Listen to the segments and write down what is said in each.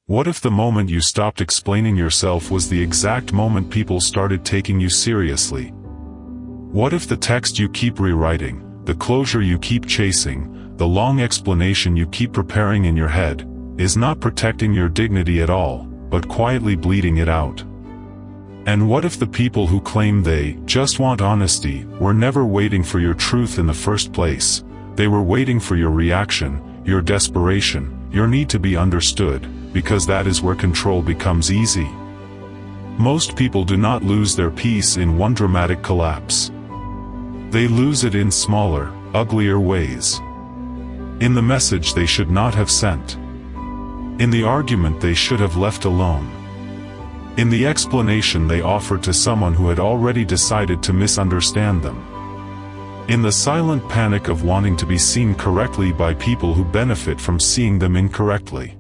What if the moment you stopped explaining yourself was the exact moment people started taking you seriously? What if the text you keep rewriting, the closure you keep chasing, the long explanation you keep preparing in your head, is not protecting your dignity at all, but quietly bleeding it out? And what if the people who claim they just want honesty were never waiting for your truth in the first place? They were waiting for your reaction, your desperation, your need to be understood, because that is where control becomes easy. Most people do not lose their peace in one dramatic collapse. They lose it in smaller, uglier ways. In the message they should not have sent. In the argument they should have left alone. In the explanation they offered to someone who had already decided to misunderstand them. In the silent panic of wanting to be seen correctly by people who benefit from seeing them incorrectly.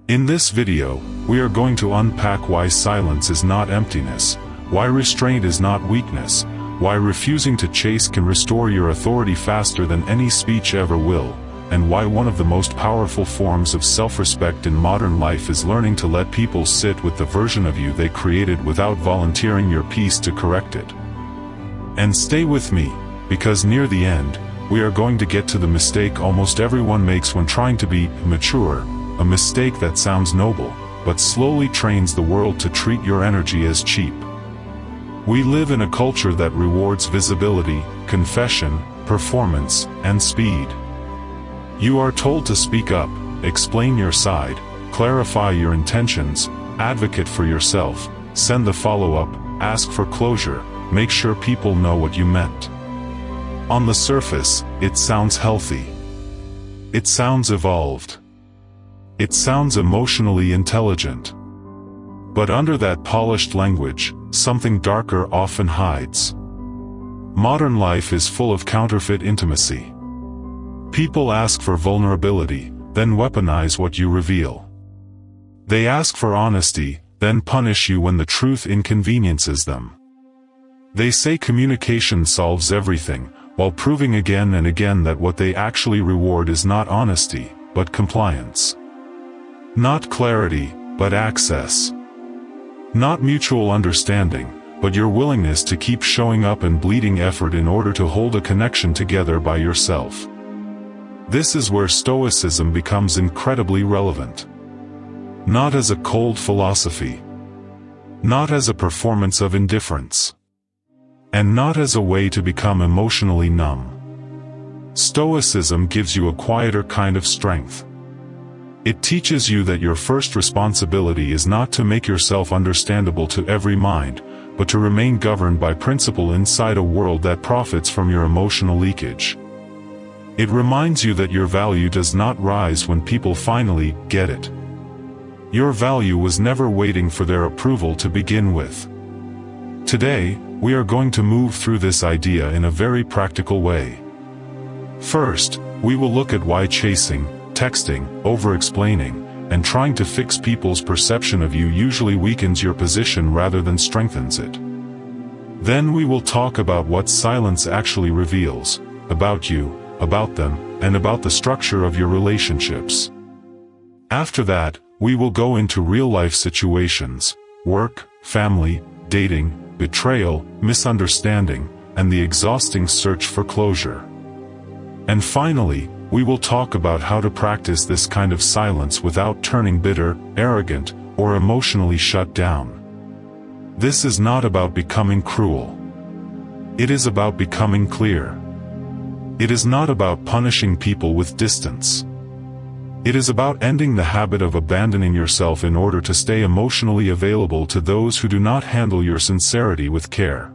In this video, we are going to unpack why silence is not emptiness, why restraint is not weakness, why refusing to chase can restore your authority faster than any speech ever will, and why one of the most powerful forms of self-respect in modern life is learning to let people sit with the version of you they created without volunteering your peace to correct it. And stay with me, because near the end, we are going to get to the mistake almost everyone makes when trying to be mature, a mistake that sounds noble, but slowly trains the world to treat your energy as cheap. We live in a culture that rewards visibility, confession, performance, and speed. You are told to speak up, explain your side, clarify your intentions, advocate for yourself, send the follow-up, ask for closure, make sure people know what you meant. On the surface, it sounds healthy. It sounds evolved. It sounds emotionally intelligent. But under that polished language, something darker often hides. Modern life is full of counterfeit intimacy. People ask for vulnerability, then weaponize what you reveal. They ask for honesty, then punish you when the truth inconveniences them. They say communication solves everything, while proving again and again that what they actually reward is not honesty, but compliance. Not clarity, but access. Not mutual understanding, but your willingness to keep showing up and bleeding effort in order to hold a connection together by yourself. This is where Stoicism becomes incredibly relevant. Not as a cold philosophy. Not as a performance of indifference. And not as a way to become emotionally numb. Stoicism gives you a quieter kind of strength. It teaches you that your first responsibility is not to make yourself understandable to every mind, but to remain governed by principle inside a world that profits from your emotional leakage. It reminds you that your value does not rise when people finally get it. Your value was never waiting for their approval to begin with. Today, we are going to move through this idea in a very practical way. First, we will look at why chasing, texting, over-explaining, and trying to fix people's perception of you usually weakens your position rather than strengthens it. Then we will talk about what silence actually reveals, about you, about them, and about the structure of your relationships. After that, we will go into real-life situations, work, family, dating, betrayal, misunderstanding, and the exhausting search for closure. And finally, we will talk about how to practice this kind of silence without turning bitter, arrogant, or emotionally shut down. This is not about becoming cruel. It is about becoming clear. It is not about punishing people with distance. It is about ending the habit of abandoning yourself in order to stay emotionally available to those who do not handle your sincerity with care.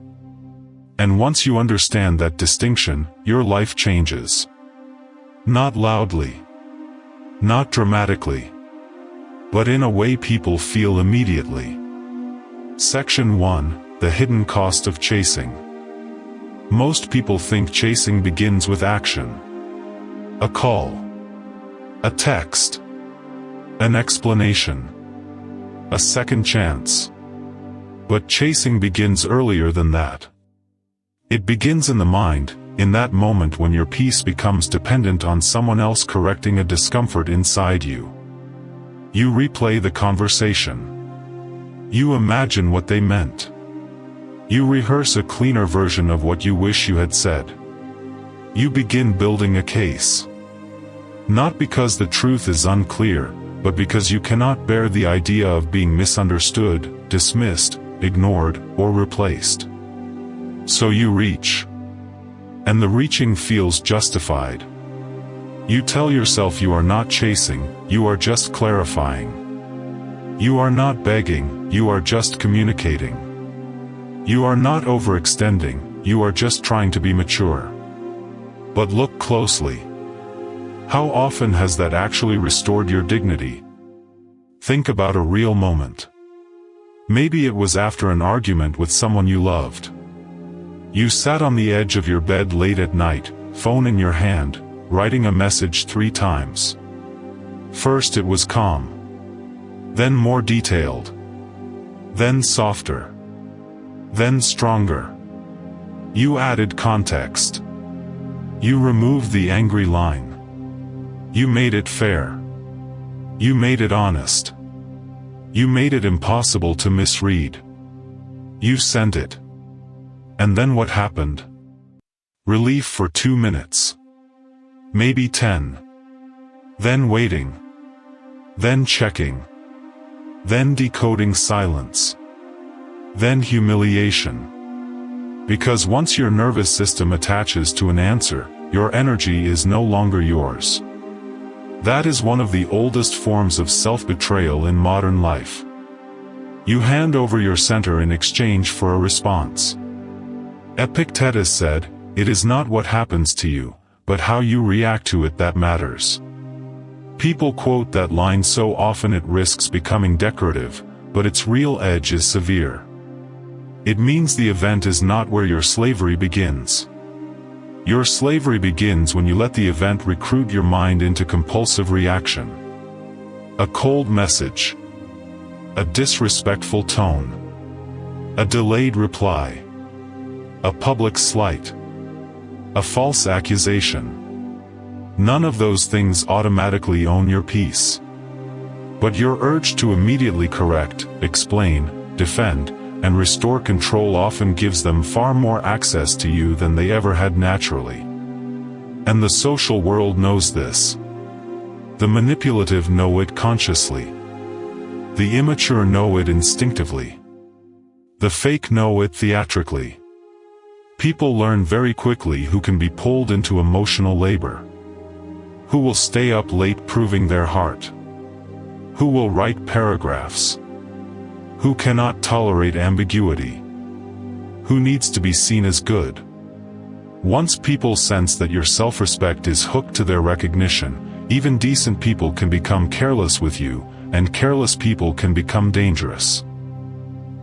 And once you understand that distinction, your life changes. Not loudly. Not dramatically. But in a way people feel immediately. Section 1: The hidden cost of chasing. Most people think chasing begins with action. A call. A text. An explanation. A second chance. But chasing begins earlier than that. It begins in the mind, in that moment when your peace becomes dependent on someone else correcting a discomfort inside you. You replay the conversation. You imagine what they meant. You rehearse a cleaner version of what you wish you had said. You begin building a case. Not because the truth is unclear, but because you cannot bear the idea of being misunderstood, dismissed, ignored, or replaced. So you reach. And the reaching feels justified. You tell yourself you are not chasing, you are just clarifying. You are not begging, you are just communicating. You are not overextending, you are just trying to be mature. But look closely. How often has that actually restored your dignity? Think about a real moment. Maybe it was after an argument with someone you loved. You sat on the edge of your bed late at night, phone in your hand, writing a message 3 times. First it was calm. Then more detailed. Then softer. Then stronger. You added context. You removed the angry line. You made it fair. You made it honest. You made it impossible to misread. You sent it. And then what happened? Relief for 2 minutes. Maybe 10. Then waiting. Then checking. Then decoding silence. Then humiliation. Because once your nervous system attaches to an answer, your energy is no longer yours. That is one of the oldest forms of self-betrayal in modern life. You hand over your center in exchange for a response. Epictetus said, "It is not what happens to you, but how you react to it that matters." People quote that line so often it risks becoming decorative, but its real edge is severe. It means the event is not where your slavery begins. Your slavery begins when you let the event recruit your mind into compulsive reaction. A cold message. A disrespectful tone. A delayed reply. A public slight. A false accusation. None of those things automatically own your peace. But your urge to immediately correct, explain, defend, and restore control often gives them far more access to you than they ever had naturally. And the social world knows this. The manipulative know it consciously. The immature know it instinctively. The fake know it theatrically. People learn very quickly who can be pulled into emotional labor. Who will stay up late proving their heart. Who will write paragraphs. Who cannot tolerate ambiguity. Who needs to be seen as good. Once people sense that your self-respect is hooked to their recognition, even decent people can become careless with you, and careless people can become dangerous.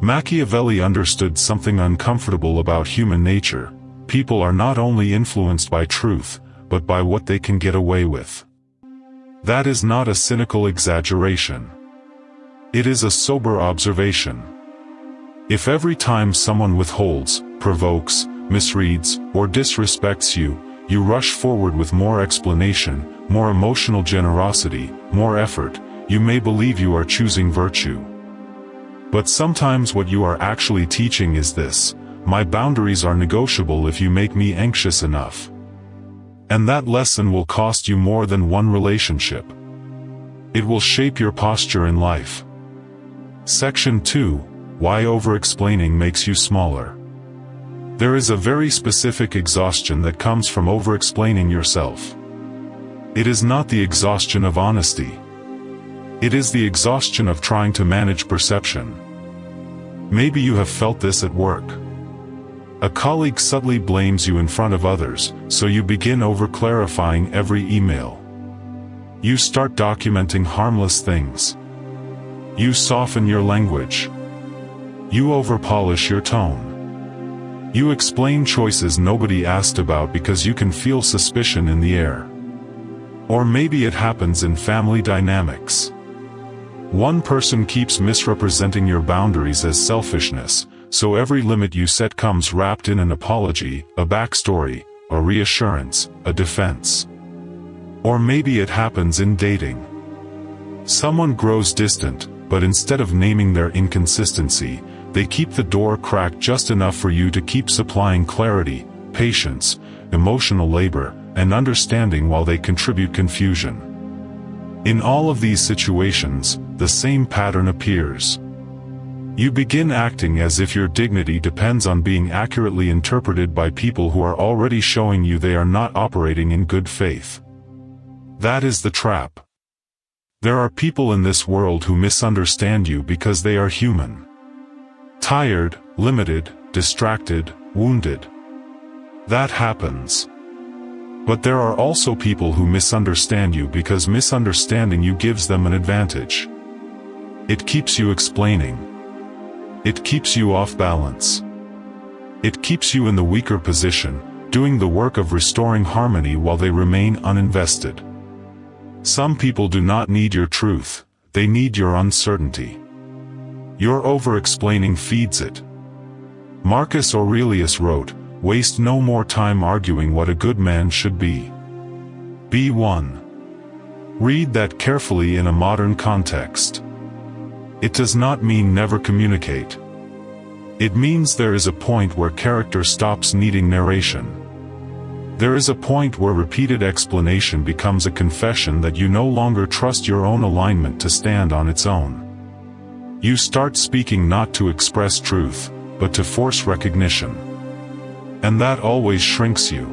Machiavelli understood something uncomfortable about human nature. People are not only influenced by truth, but by what they can get away with. That is not a cynical exaggeration. It is a sober observation. If every time someone withholds, provokes, misreads, or disrespects you, you rush forward with more explanation, more emotional generosity, more effort, you may believe you are choosing virtue. But sometimes what you are actually teaching is this: my boundaries are negotiable if you make me anxious enough. And that lesson will cost you more than one relationship. It will shape your posture in life. Section 2, Why Over-Explaining Makes You Smaller. There is a very specific exhaustion that comes from over-explaining yourself. It is not the exhaustion of honesty. It is the exhaustion of trying to manage perception. Maybe you have felt this at work. A colleague subtly blames you in front of others, so you begin over-clarifying every email. You start documenting harmless things. You soften your language. You over-polish your tone. You explain choices nobody asked about because you can feel suspicion in the air. Or maybe it happens in family dynamics. One person keeps misrepresenting your boundaries as selfishness, so every limit you set comes wrapped in an apology, a backstory, a reassurance, a defense. Or maybe it happens in dating. Someone grows distant, but instead of naming their inconsistency, they keep the door cracked just enough for you to keep supplying clarity, patience, emotional labor, and understanding while they contribute confusion. In all of these situations, the same pattern appears. You begin acting as if your dignity depends on being accurately interpreted by people who are already showing you they are not operating in good faith. That is the trap. There are people in this world who misunderstand you because they are human. Tired, limited, distracted, wounded. That happens. But there are also people who misunderstand you because misunderstanding you gives them an advantage. It keeps you explaining. It keeps you off balance. It keeps you in the weaker position, doing the work of restoring harmony while they remain uninvested. Some people do not need your truth, they need your uncertainty. Your over-explaining feeds it. Marcus Aurelius wrote, "Waste no more time arguing what a good man should be." Be one. Read that carefully in a modern context. It does not mean never communicate. It means there is a point where character stops needing narration. There is a point where repeated explanation becomes a confession that you no longer trust your own alignment to stand on its own. You start speaking not to express truth, but to force recognition. And that always shrinks you.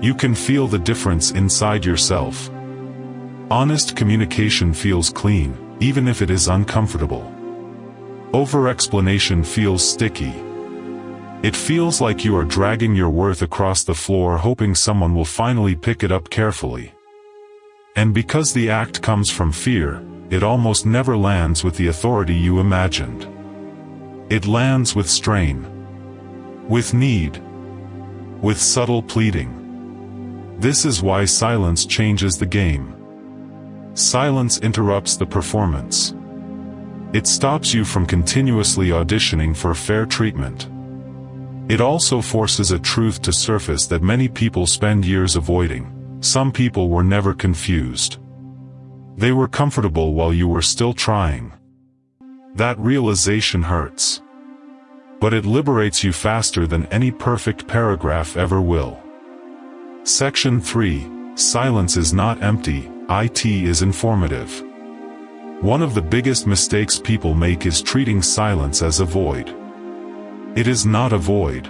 You can feel the difference inside yourself. Honest communication feels clean, even if it is uncomfortable. Over-explanation feels sticky. It feels like you are dragging your worth across the floor hoping someone will finally pick it up carefully. And because the act comes from fear, it almost never lands with the authority you imagined. It lands with strain. With need. With subtle pleading. This is why silence changes the game. Silence interrupts the performance. It stops you from continuously auditioning for fair treatment. It also forces a truth to surface that many people spend years avoiding. Some people were never confused. They were comfortable while you were still trying. That realization hurts. But it liberates you faster than any perfect paragraph ever will. Section 3. Silence is not empty, it is informative. One of the biggest mistakes people make is treating silence as a void. It is not a void.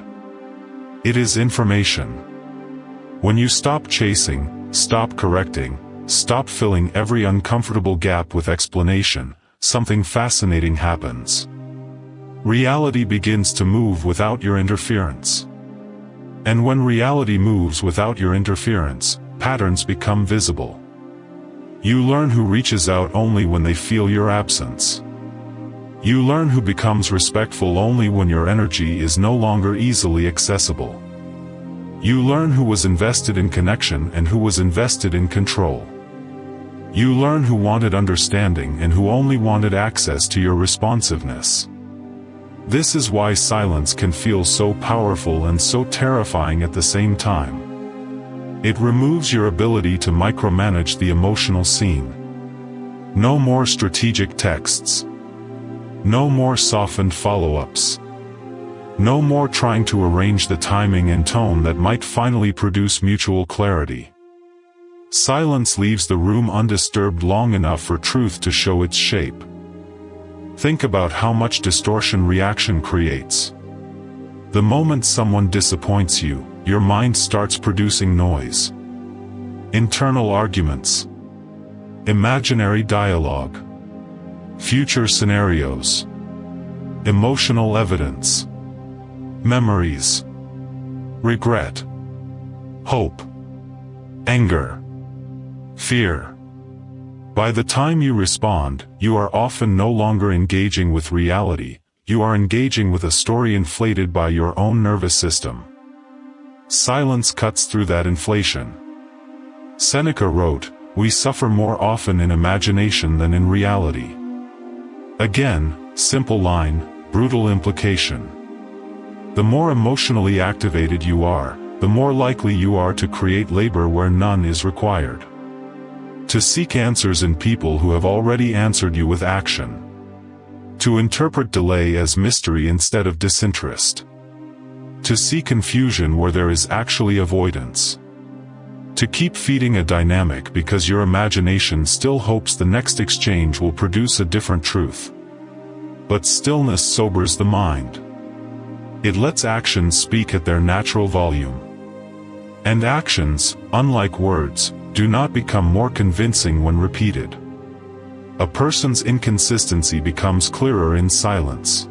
It is information. When you stop chasing, stop correcting, stop filling every uncomfortable gap with explanation, something fascinating happens. Reality begins to move without your interference. And when reality moves without your interference, patterns become visible. You learn who reaches out only when they feel your absence. You learn who becomes respectful only when your energy is no longer easily accessible. You learn who was invested in connection and who was invested in control. You learn who wanted understanding and who only wanted access to your responsiveness. This is why silence can feel so powerful and so terrifying at the same time. It removes your ability to micromanage the emotional scene. No more strategic texts. No more softened follow-ups. No more trying to arrange the timing and tone that might finally produce mutual clarity. Silence leaves the room undisturbed long enough for truth to show its shape. Think about how much distortion reaction creates. The moment someone disappoints you, your mind starts producing noise. Internal arguments. Imaginary dialogue. Future scenarios. Emotional evidence. Memories. Regret. Hope. Anger. Fear. By the time you respond, you are often no longer engaging with reality, you are engaging with a story inflated by your own nervous system. Silence cuts through that inflation. Seneca wrote, "We suffer more often in imagination than in reality." Again, simple line, brutal implication. The more emotionally activated you are, the more likely you are to create labor where none is required. To seek answers in people who have already answered you with action. To interpret delay as mystery instead of disinterest. To see confusion where there is actually avoidance. To keep feeding a dynamic because your imagination still hopes the next exchange will produce a different truth. But stillness sobers the mind. It lets actions speak at their natural volume. And actions, unlike words, do not become more convincing when repeated. A person's inconsistency becomes clearer in silence.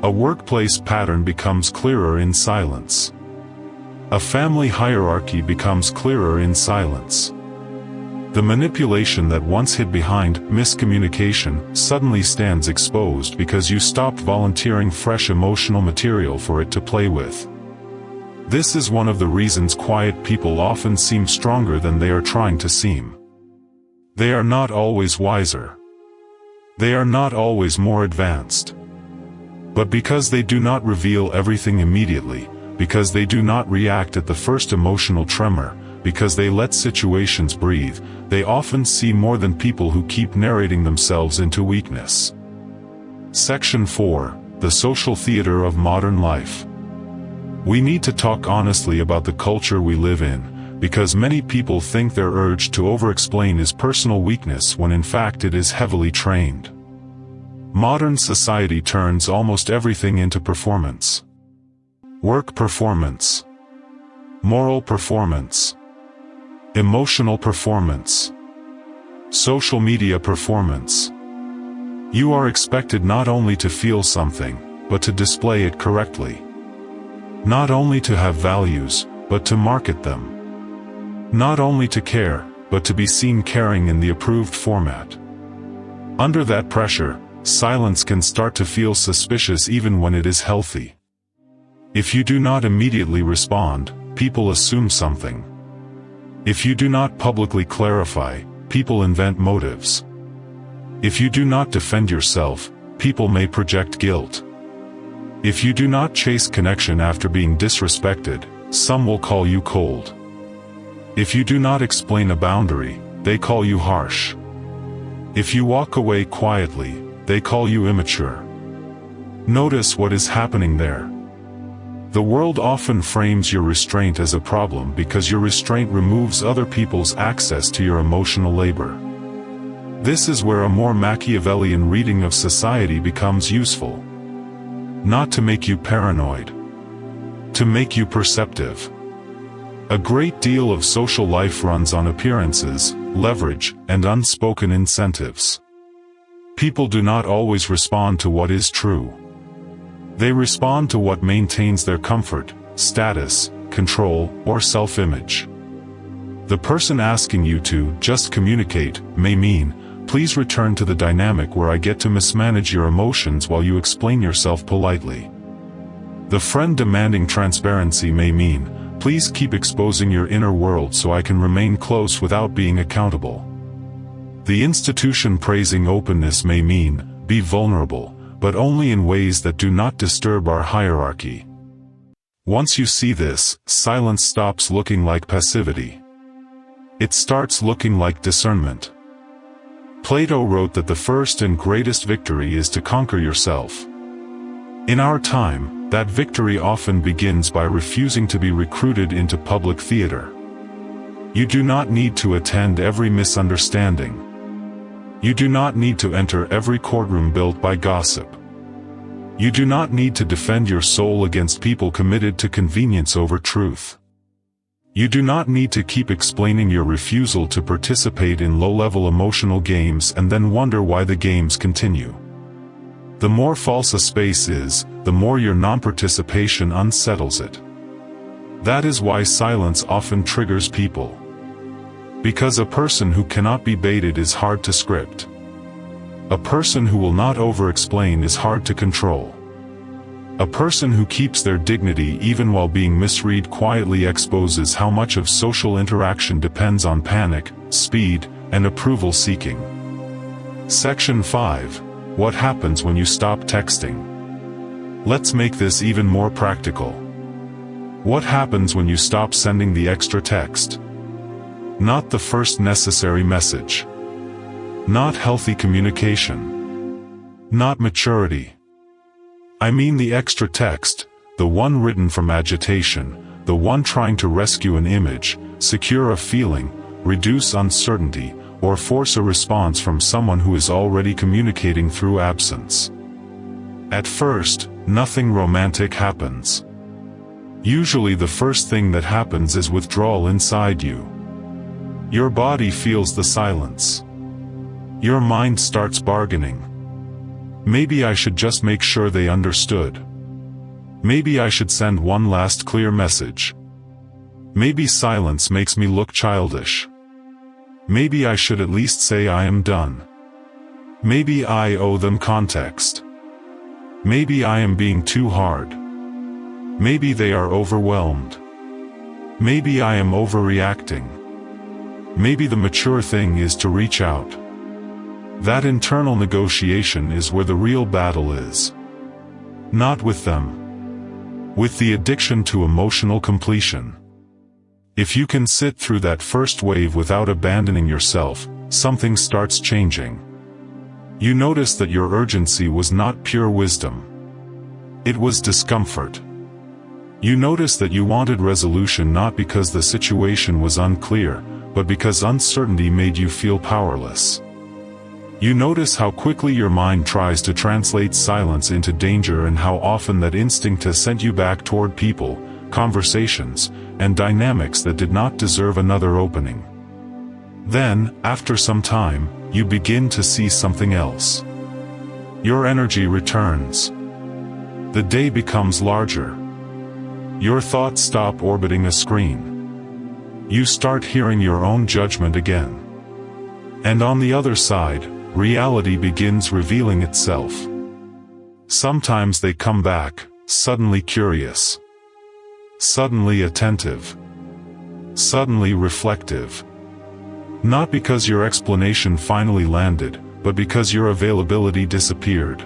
A workplace pattern becomes clearer in silence. A family hierarchy becomes clearer in silence. The manipulation that once hid behind miscommunication suddenly stands exposed because you stopped volunteering fresh emotional material for it to play with. This is one of the reasons quiet people often seem stronger than they are trying to seem. They are not always wiser. They are not always more advanced. But because they do not reveal everything immediately, because they do not react at the first emotional tremor, because they let situations breathe, they often see more than people who keep narrating themselves into weakness. Section 4. The Social Theater of Modern Life. We need to talk honestly about the culture we live in, because many people think their urge to over-explain is personal weakness when in fact it is heavily trained. Modern society turns almost everything into performance. Work performance. Moral performance. Emotional performance. Social media performance. You are expected not only to feel something, but to display it correctly. Not only to have values, but to market them. Not only to care, but to be seen caring in the approved format. Under that pressure, silence can start to feel suspicious even when it is healthy. If you do not immediately respond, people assume something. If you do not publicly clarify, people invent motives. If you do not defend yourself, people may project guilt. If you do not chase connection after being disrespected, some will call you cold. If you do not explain a boundary, they call you harsh. If you walk away quietly, they call you immature. Notice what is happening there. The world often frames your restraint as a problem because your restraint removes other people's access to your emotional labor. This is where a more Machiavellian reading of society becomes useful. Not to make you paranoid. To make you perceptive. A great deal of social life runs on appearances, leverage, and unspoken incentives. People do not always respond to what is true. They respond to what maintains their comfort, status, control, or self-image. The person asking you to just communicate may mean, please return to the dynamic where I get to mismanage your emotions while you explain yourself politely. The friend demanding transparency may mean, please keep exposing your inner world so I can remain close without being accountable. The institution praising openness may mean, be vulnerable, but only in ways that do not disturb our hierarchy. Once you see this, silence stops looking like passivity. It starts looking like discernment. Plato wrote that the first and greatest victory is to conquer yourself. In our time, that victory often begins by refusing to be recruited into public theater. You do not need to attend every misunderstanding. You do not need to enter every courtroom built by gossip. You do not need to defend your soul against people committed to convenience over truth. You do not need to keep explaining your refusal to participate in low-level emotional games and then wonder why the games continue. The more false a space is, the more your non-participation unsettles it. That is why silence often triggers people. Because a person who cannot be baited is hard to script. A person who will not over-explain is hard to control. A person who keeps their dignity even while being misread quietly exposes how much of social interaction depends on panic, speed, and approval seeking. Section 5. What happens when you stop texting? Let's make this even more practical. What happens when you stop sending the extra text? Not the first necessary message. Not healthy communication. Not maturity. I mean the extra text, the one written from agitation, the one trying to rescue an image, secure a feeling, reduce uncertainty, or force a response from someone who is already communicating through absence. At first, nothing romantic happens. Usually the first thing that happens is withdrawal inside you. Your body feels the silence. Your mind starts bargaining. Maybe I should just make sure they understood. Maybe I should send one last clear message. Maybe silence makes me look childish. Maybe I should at least say I am done. Maybe I owe them context. Maybe I am being too hard. Maybe they are overwhelmed. Maybe I am overreacting. Maybe the mature thing is to reach out. That internal negotiation is where the real battle is. Not with them. With the addiction to emotional completion. If you can sit through that first wave without abandoning yourself, something starts changing. You notice that your urgency was not pure wisdom. It was discomfort. You notice that you wanted resolution not because the situation was unclear, but because uncertainty made you feel powerless. You notice how quickly your mind tries to translate silence into danger and how often that instinct has sent you back toward people, conversations, and dynamics that did not deserve another opening. Then, after some time, you begin to see something else. Your energy returns. The day becomes larger. Your thoughts stop orbiting a screen. You start hearing your own judgment again. And on the other side, reality begins revealing itself. Sometimes they come back, suddenly curious. Suddenly attentive. Suddenly reflective. Not because your explanation finally landed, but because your availability disappeared.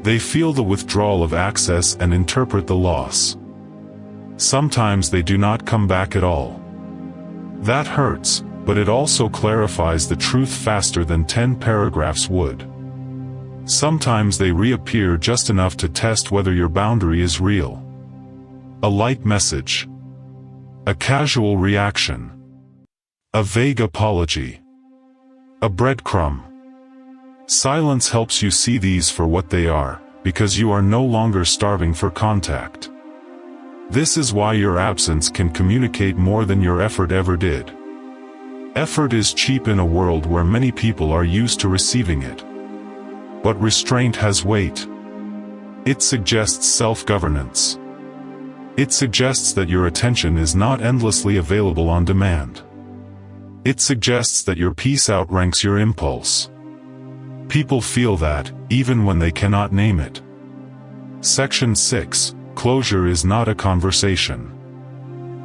They feel the withdrawal of access and interpret the loss. Sometimes they do not come back at all. That hurts, but it also clarifies the truth faster than 10 paragraphs would. Sometimes they reappear just enough to test whether your boundary is real. A light message. A casual reaction. A vague apology. A breadcrumb. Silence helps you see these for what they are, because you are no longer starving for contact. This is why your absence can communicate more than your effort ever did. Effort is cheap in a world where many people are used to receiving it. But restraint has weight. It suggests self-governance. It suggests that your attention is not endlessly available on demand. It suggests that your peace outranks your impulse. People feel that, even when they cannot name it. Section 6. Closure is not a conversation.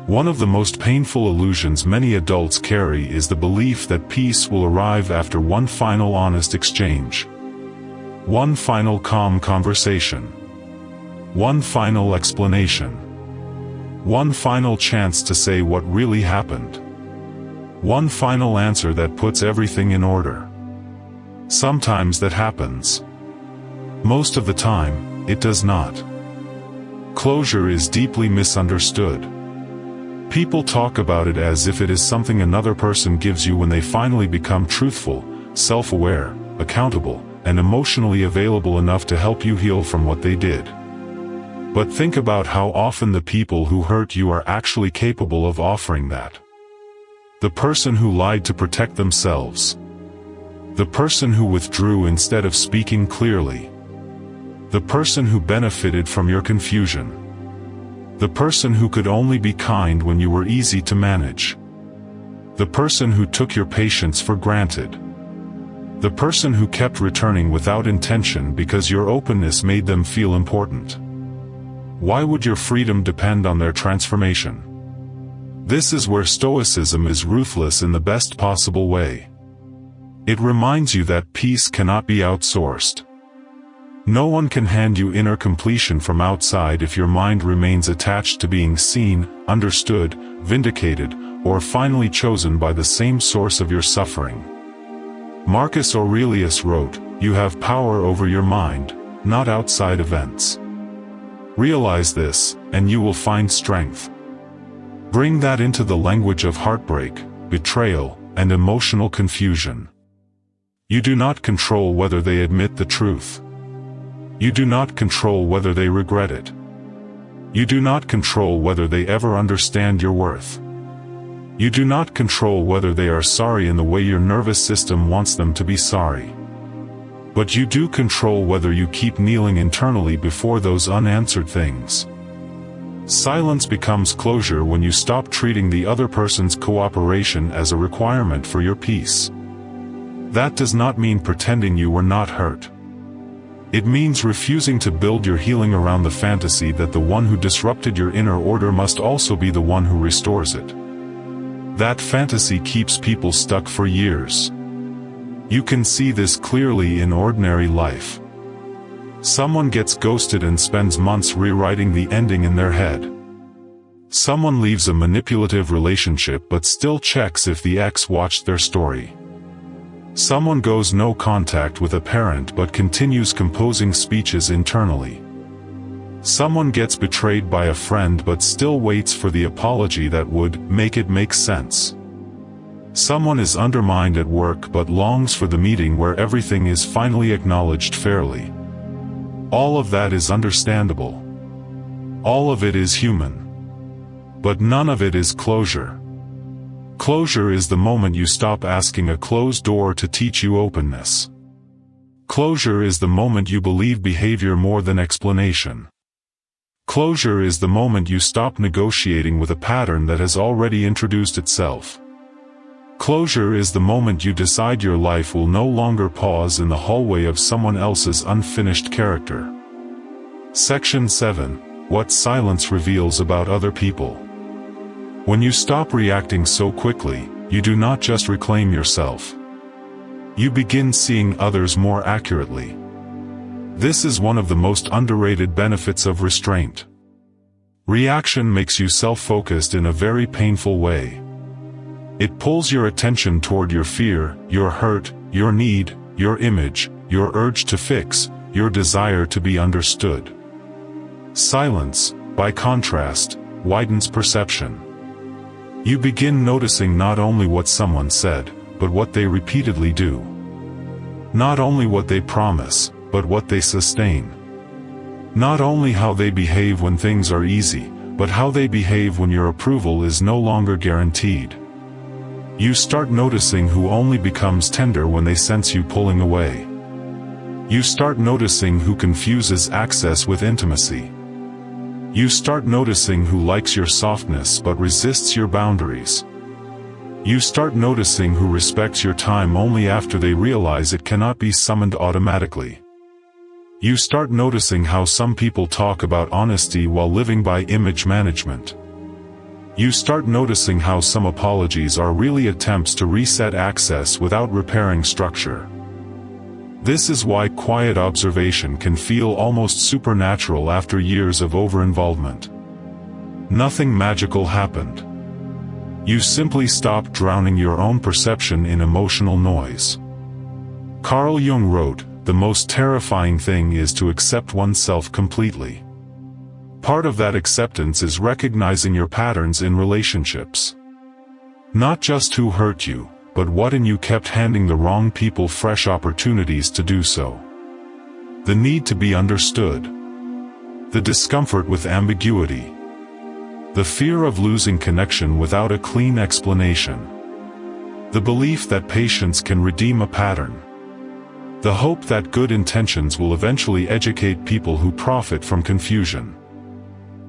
One of the most painful illusions many adults carry is the belief that peace will arrive after one final honest exchange. One final calm conversation. One final explanation. One final chance to say what really happened. One final answer that puts everything in order. Sometimes that happens. Most of the time, it does not. Closure is deeply misunderstood. People talk about it as if it is something another person gives you when they finally become truthful, self-aware, accountable, and emotionally available enough to help you heal from what they did. But think about how often the people who hurt you are actually capable of offering that. The person who lied to protect themselves. The person who withdrew instead of speaking clearly. The person who benefited from your confusion. The person who could only be kind when you were easy to manage. The person who took your patience for granted. The person who kept returning without intention because your openness made them feel important. Why would your freedom depend on their transformation? This is where Stoicism is ruthless in the best possible way. It reminds you that peace cannot be outsourced. No one can hand you inner completion from outside if your mind remains attached to being seen, understood, vindicated, or finally chosen by the same source of your suffering. Marcus Aurelius wrote, "You have power over your mind, not outside events." Realize this, and you will find strength. Bring that into the language of heartbreak, betrayal, and emotional confusion. You do not control whether they admit the truth. You do not control whether they regret it. You do not control whether they ever understand your worth. You do not control whether they are sorry in the way your nervous system wants them to be sorry. But you do control whether you keep kneeling internally before those unanswered things. Silence becomes closure when you stop treating the other person's cooperation as a requirement for your peace. That does not mean pretending you were not hurt. It means refusing to build your healing around the fantasy that the one who disrupted your inner order must also be the one who restores it. That fantasy keeps people stuck for years. You can see this clearly in ordinary life. Someone gets ghosted and spends months rewriting the ending in their head. Someone leaves a manipulative relationship but still checks if the ex watched their story. Someone goes no contact with a parent but continues composing speeches internally. Someone gets betrayed by a friend but still waits for the apology that would make it make sense. Someone is undermined at work but longs for the meeting where everything is finally acknowledged fairly. All of that is understandable. All of it is human. But none of it is closure. Closure is the moment you stop asking a closed door to teach you openness. Closure is the moment you believe behavior more than explanation. Closure is the moment you stop negotiating with a pattern that has already introduced itself. Closure is the moment you decide your life will no longer pause in the hallway of someone else's unfinished character. Section 7. What silence reveals about other people. When you stop reacting so quickly, you do not just reclaim yourself. You begin seeing others more accurately. This is one of the most underrated benefits of restraint. Reaction makes you self-focused in a very painful way. It pulls your attention toward your fear, your hurt, your need, your image, your urge to fix, your desire to be understood. Silence, by contrast, widens perception. You begin noticing not only what someone said, but what they repeatedly do. Not only what they promise, but what they sustain. Not only how they behave when things are easy, but how they behave when your approval is no longer guaranteed. You start noticing who only becomes tender when they sense you pulling away. You start noticing who confuses access with intimacy. You start noticing who likes your softness but resists your boundaries. You start noticing who respects your time only after they realize it cannot be summoned automatically. You start noticing how some people talk about honesty while living by image management. You start noticing how some apologies are really attempts to reset access without repairing structure. This is why quiet observation can feel almost supernatural after years of over-involvement. Nothing magical happened. You simply stopped drowning your own perception in emotional noise. Carl Jung wrote, "The most terrifying thing is to accept oneself completely." Part of that acceptance is recognizing your patterns in relationships. Not just who hurt you, but what in you kept handing the wrong people fresh opportunities to do so. The need to be understood. The discomfort with ambiguity. The fear of losing connection without a clean explanation. The belief that patience can redeem a pattern. The hope that good intentions will eventually educate people who profit from confusion.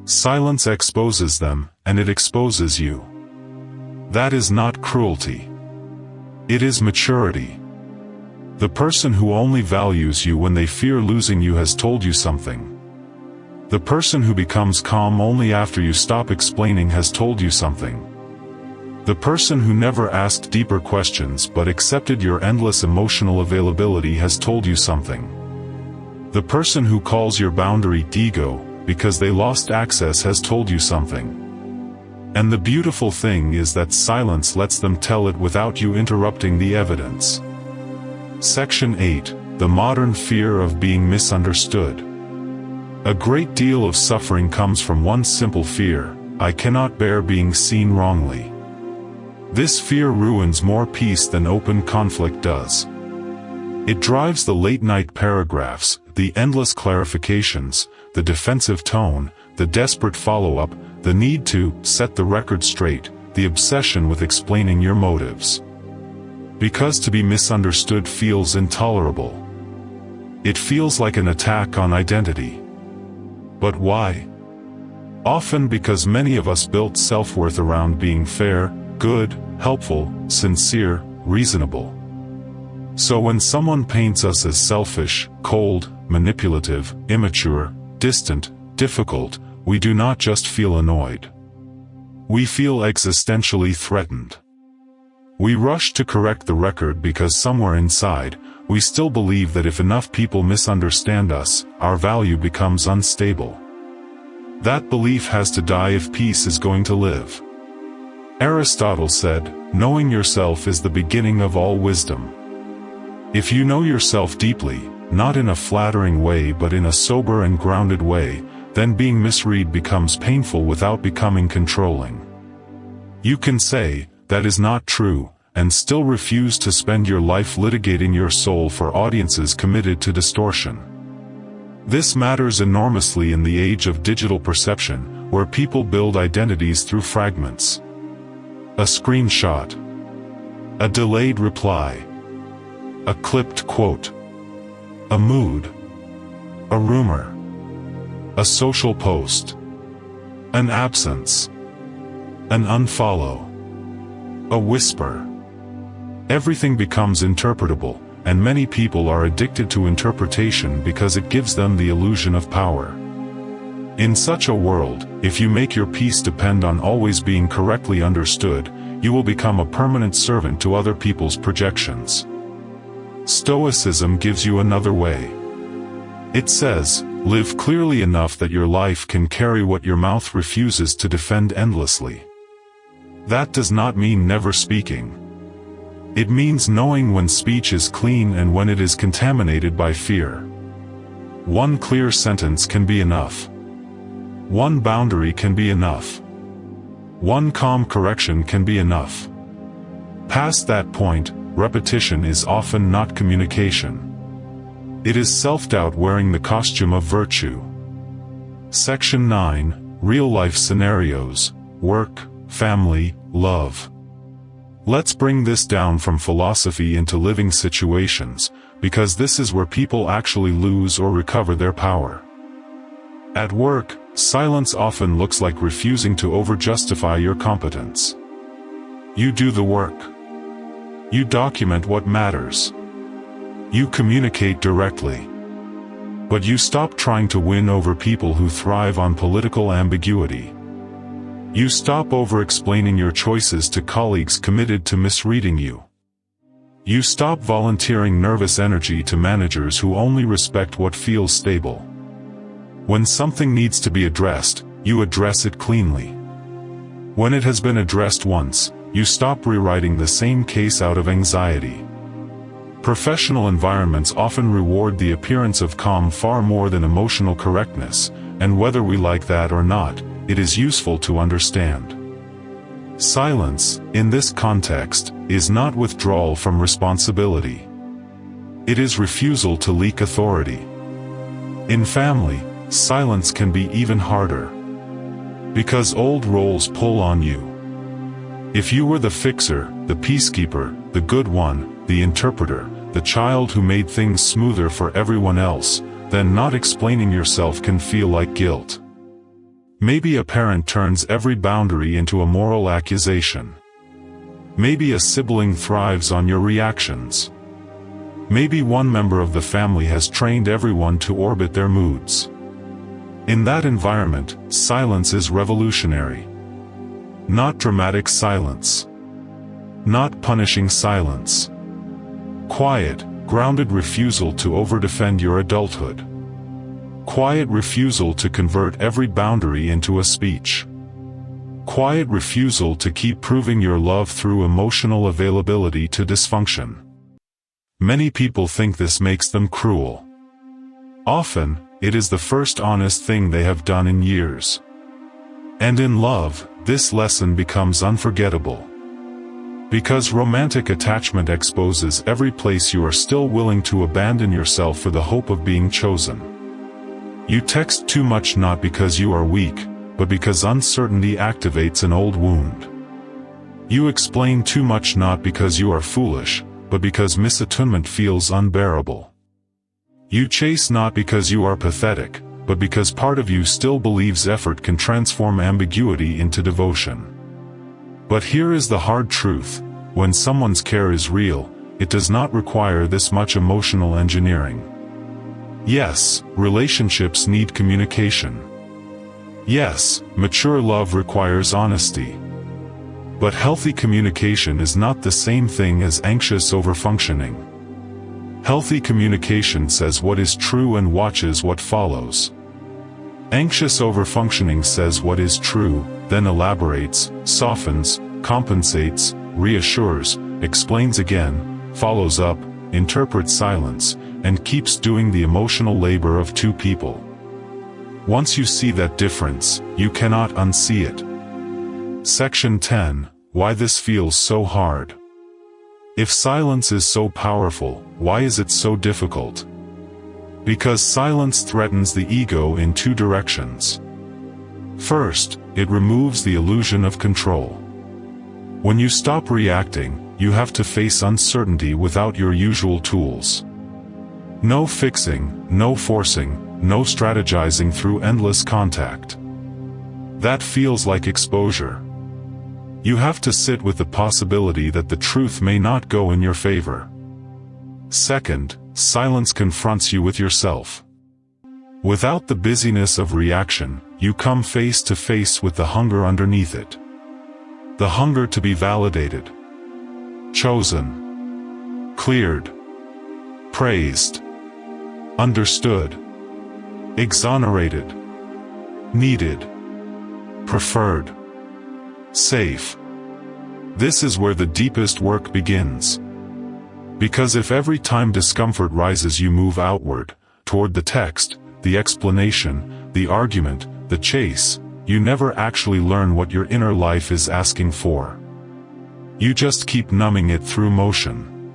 Silence exposes them, and it exposes you. That is not cruelty. It is maturity. The person who only values you when they fear losing you has told you something. The person who becomes calm only after you stop explaining has told you something. The person who never asked deeper questions but accepted your endless emotional availability has told you something. The person who calls your boundary ego because they lost access has told you something. And the beautiful thing is that silence lets them tell it without you interrupting the evidence. Section 8. The modern fear of being misunderstood. A great deal of suffering comes from one simple fear: I cannot bear being seen wrongly. This fear ruins more peace than open conflict does. It drives the late-night paragraphs, the endless clarifications, the defensive tone, the desperate follow-up, the need to set the record straight, the obsession with explaining your motives. Because to be misunderstood feels intolerable. It feels like an attack on identity. But why? Often because many of us built self-worth around being fair, good, helpful, sincere, reasonable. So when someone paints us as selfish, cold, manipulative, immature, distant, difficult, we do not just feel annoyed. We feel existentially threatened. We rush to correct the record because somewhere inside, we still believe that if enough people misunderstand us, our value becomes unstable. That belief has to die if peace is going to live. Aristotle said, "Knowing yourself is the beginning of all wisdom." If you know yourself deeply, not in a flattering way but in a sober and grounded way, then being misread becomes painful without becoming controlling. You can say, "That is not true," and still refuse to spend your life litigating your soul for audiences committed to distortion. This matters enormously in the age of digital perception, where people build identities through fragments. A screenshot. A delayed reply. A clipped quote. A mood. A rumor. A social post. An absence. An unfollow. A whisper. Everything becomes interpretable, and many people are addicted to interpretation because it gives them the illusion of power. In such a world, if you make your peace depend on always being correctly understood, you will become a permanent servant to other people's projections. Stoicism gives you another way. It says, live clearly enough that your life can carry what your mouth refuses to defend endlessly. That does not mean never speaking. It means knowing when speech is clean and when it is contaminated by fear. One clear sentence can be enough. One boundary can be enough. One calm correction can be enough. Past that point, repetition is often not communication. It is self-doubt wearing the costume of virtue. Section 9. Real-life scenarios: work, family, love. Let's bring this down from philosophy into living situations, because this is where people actually lose or recover their power. At work, silence often looks like refusing to over-justify your competence. You do the work. You document what matters. You communicate directly. But you stop trying to win over people who thrive on political ambiguity. You stop over-explaining your choices to colleagues committed to misreading you. You stop volunteering nervous energy to managers who only respect what feels stable. When something needs to be addressed, you address it cleanly. When it has been addressed once, you stop rewriting the same case out of anxiety. Professional environments often reward the appearance of calm far more than emotional correctness, and whether we like that or not, it is useful to understand. Silence, in this context, is not withdrawal from responsibility. It is refusal to leak authority. In family, silence can be even harder. Because old roles pull on you. If you were the fixer, the peacekeeper, the good one, the interpreter, the child who made things smoother for everyone else, then not explaining yourself can feel like guilt. Maybe a parent turns every boundary into a moral accusation. Maybe a sibling thrives on your reactions. Maybe one member of the family has trained everyone to orbit their moods. In that environment, silence is revolutionary. Not dramatic silence. Not punishing silence. Quiet, grounded refusal to over-defend your adulthood. Quiet refusal to convert every boundary into a speech. quiet refusal to keep proving your love through emotional availability to dysfunction. Many people think this makes them cruel. Often, it is the first honest thing they have done in years. And in love, this lesson becomes unforgettable. Because romantic attachment exposes every place you are still willing to abandon yourself for the hope of being chosen. You text too much not because you are weak, but because uncertainty activates an old wound. You explain too much not because you are foolish, but because misattunement feels unbearable. You chase not because you are pathetic, but because part of you still believes effort can transform ambiguity into devotion. But here is the hard truth: when someone's care is real, it does not require this much emotional engineering. Yes, relationships need communication. Yes, mature love requires honesty. But healthy communication is not the same thing as anxious overfunctioning. Healthy communication says what is true and watches what follows. Anxious overfunctioning says what is true, then elaborates, softens, compensates, reassures, explains again, follows up, interprets silence, and keeps doing the emotional labor of two people. Once you see that difference, you cannot unsee it. Section 10. Why this feels so hard. If silence is so powerful, why is it so difficult? Because silence threatens the ego in two directions. First, it removes the illusion of control. When you stop reacting, you have to face uncertainty without your usual tools. No fixing, no forcing, no strategizing through endless contact. That feels like exposure. You have to sit with the possibility that the truth may not go in your favor. Second, silence confronts you with yourself. Without the busyness of reaction, you come face to face with the hunger underneath it. The hunger to be validated, chosen, cleared, praised, understood, exonerated, needed, preferred, safe. This is where the deepest work begins. Because if every time discomfort rises you move outward, toward the text, the explanation, the argument, the chase, you never actually learn what your inner life is asking for. You just keep numbing it through motion.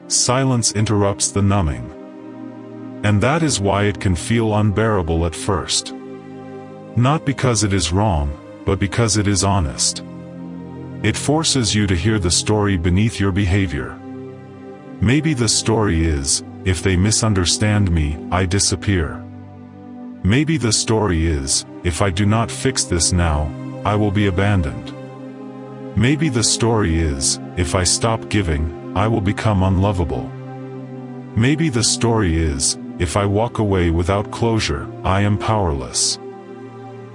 Silence interrupts the numbing. And that is why it can feel unbearable at first. Not because it is wrong, but because it is honest. It forces you to hear the story beneath your behavior. Maybe the story is, if they misunderstand me, I disappear. Maybe the story is, if I do not fix this now, I will be abandoned. Maybe the story is, if I stop giving, I will become unlovable. Maybe the story is, if I walk away without closure, I am powerless.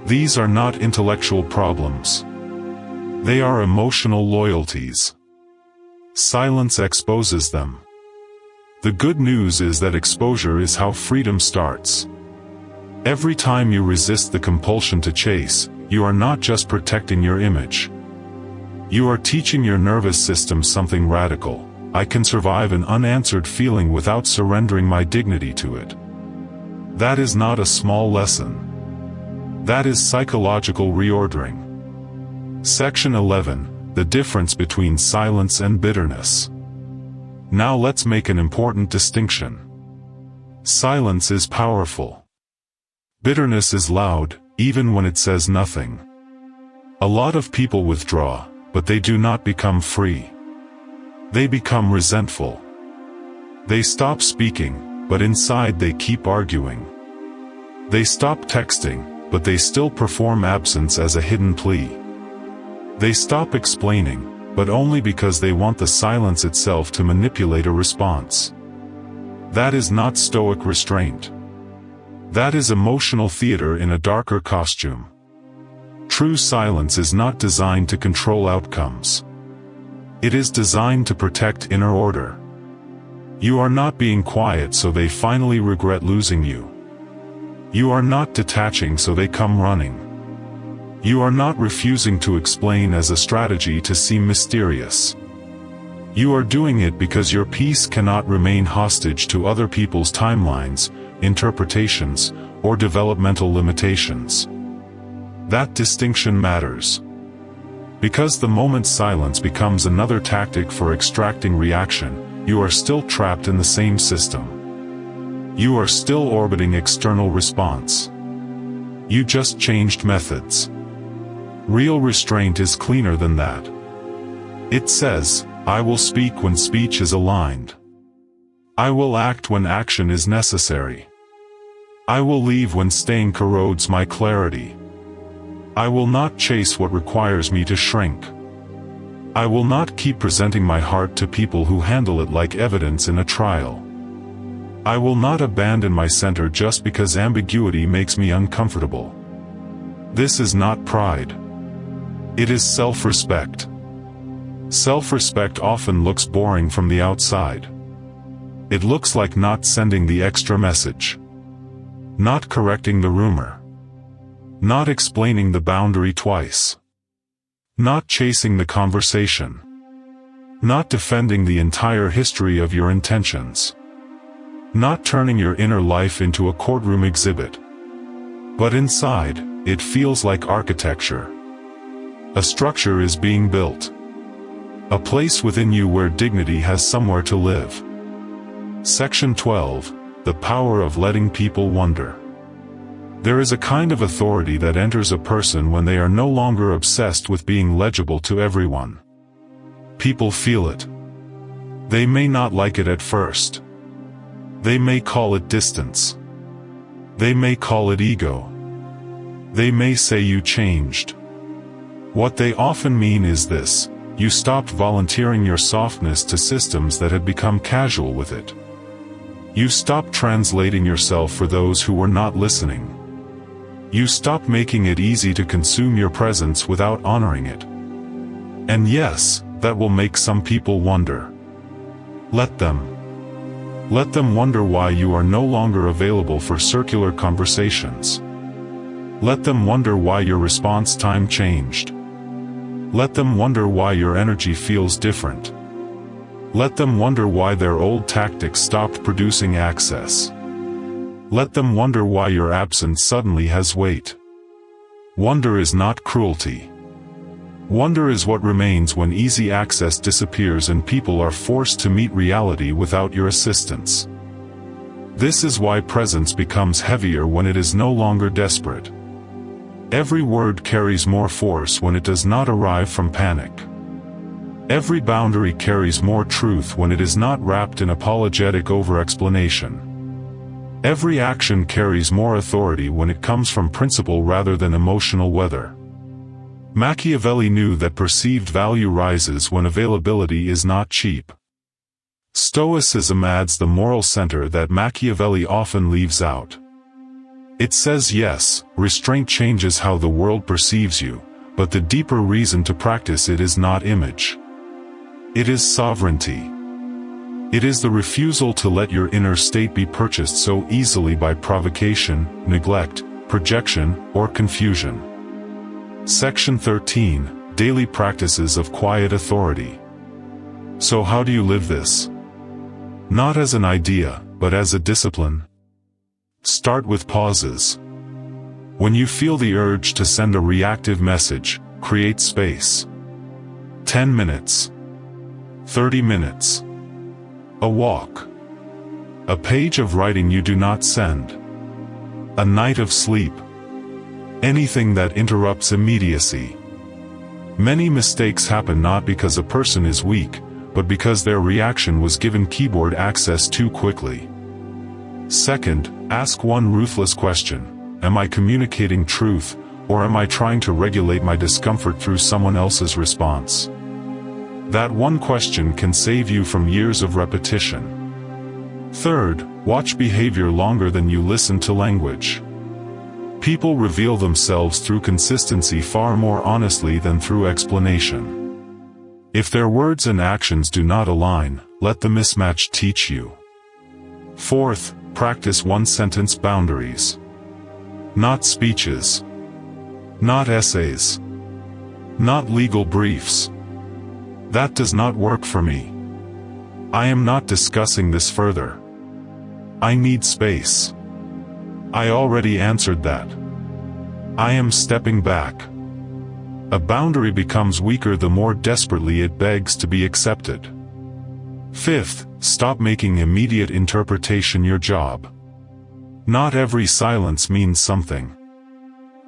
These are not intellectual problems. They are emotional loyalties. Silence exposes them. The good news is that exposure is how freedom starts. Every time you resist the compulsion to chase, you are not just protecting your image. You are teaching your nervous system something radical. I can survive an unanswered feeling without surrendering my dignity to it. That is not a small lesson. That is psychological reordering. Section 11. The difference between silence and bitterness. Now let's make an important distinction. Silence is powerful. Bitterness is loud, even when it says nothing. A lot of people withdraw, but they do not become free. They become resentful. They stop speaking, but inside they keep arguing. They stop texting, but they still perform absence as a hidden plea. They stop explaining, but only because they want the silence itself to manipulate a response. That is not stoic restraint. That is emotional theater in a darker costume. True silence is not designed to control outcomes. It is designed to protect inner order. You are not being quiet so they finally regret losing you. You are not detaching so they come running. You are not refusing to explain as a strategy to seem mysterious. You are doing it because your peace cannot remain hostage to other people's timelines, interpretations, or developmental limitations. That distinction matters. Because the moment silence becomes another tactic for extracting reaction, you are still trapped in the same system. You are still orbiting external response. You just changed methods. Real restraint is cleaner than that. It says, I will speak when speech is aligned. I will act when action is necessary. I will leave when staying corrodes my clarity. I will not chase what requires me to shrink. I will not keep presenting my heart to people who handle it like evidence in a trial. I will not abandon my center just because ambiguity makes me uncomfortable. This is not pride. It is self-respect. Self-respect often looks boring from the outside. It looks like not sending the extra message. Not correcting the rumor. Not explaining the boundary twice. Not chasing the conversation. Not defending the entire history of your intentions. Not turning your inner life into a courtroom exhibit. But inside, it feels like architecture. A structure is being built. A place within you where dignity has somewhere to live. Section 12, the power of letting people wonder. There is a kind of authority that enters a person when they are no longer obsessed with being legible to everyone. People feel it. They may not like it at first. They may call it distance. They may call it ego. They may say you changed. What they often mean is this: you stopped volunteering your softness to systems that had become casual with it. You stopped translating yourself for those who were not listening. You stopped making it easy to consume your presence without honoring it. And yes, that will make some people wonder. Let them. Let them wonder why you are no longer available for circular conversations. Let them wonder why your response time changed. Let them wonder why your energy feels different. Let them wonder why their old tactics stopped producing access. Let them wonder why your absence suddenly has weight. Wonder is not cruelty. Wonder is what remains when easy access disappears and people are forced to meet reality without your assistance. This is why presence becomes heavier when it is no longer desperate. Every word carries more force when it does not arrive from panic. Every boundary carries more truth when it is not wrapped in apologetic over-explanation. Every action carries more authority when it comes from principle rather than emotional weather. Machiavelli knew that perceived value rises when availability is not cheap. Stoicism adds the moral center that Machiavelli often leaves out. It says yes, restraint changes how the world perceives you, but the deeper reason to practice it is not image. It is sovereignty. It is the refusal to let your inner state be purchased so easily by provocation, neglect, projection, or confusion. Section 13, Daily Practices of Quiet Authority. So how do you live this? Not as an idea, but as a discipline. Start with pauses. When you feel the urge to send a reactive message, create space. 10 minutes. 30 minutes. A walk. A page of writing you do not send. A night of sleep. Anything that interrupts immediacy. Many mistakes happen not because a person is weak, but because their reaction was given keyboard access too quickly. Second, ask one ruthless question: am I communicating truth, or am I trying to regulate my discomfort through someone else's response? That one question can save you from years of repetition. Third, watch behavior longer than you listen to language. People reveal themselves through consistency far more honestly than through explanation. If their words and actions do not align, let the mismatch teach you. Fourth, practice one-sentence boundaries. Not speeches. Not essays. Not legal briefs. That does not work for me. I am not discussing this further. I need space. I already answered that. I am stepping back. A boundary becomes weaker the more desperately it begs to be accepted. Fifth, stop making immediate interpretation your job. Not every silence means something.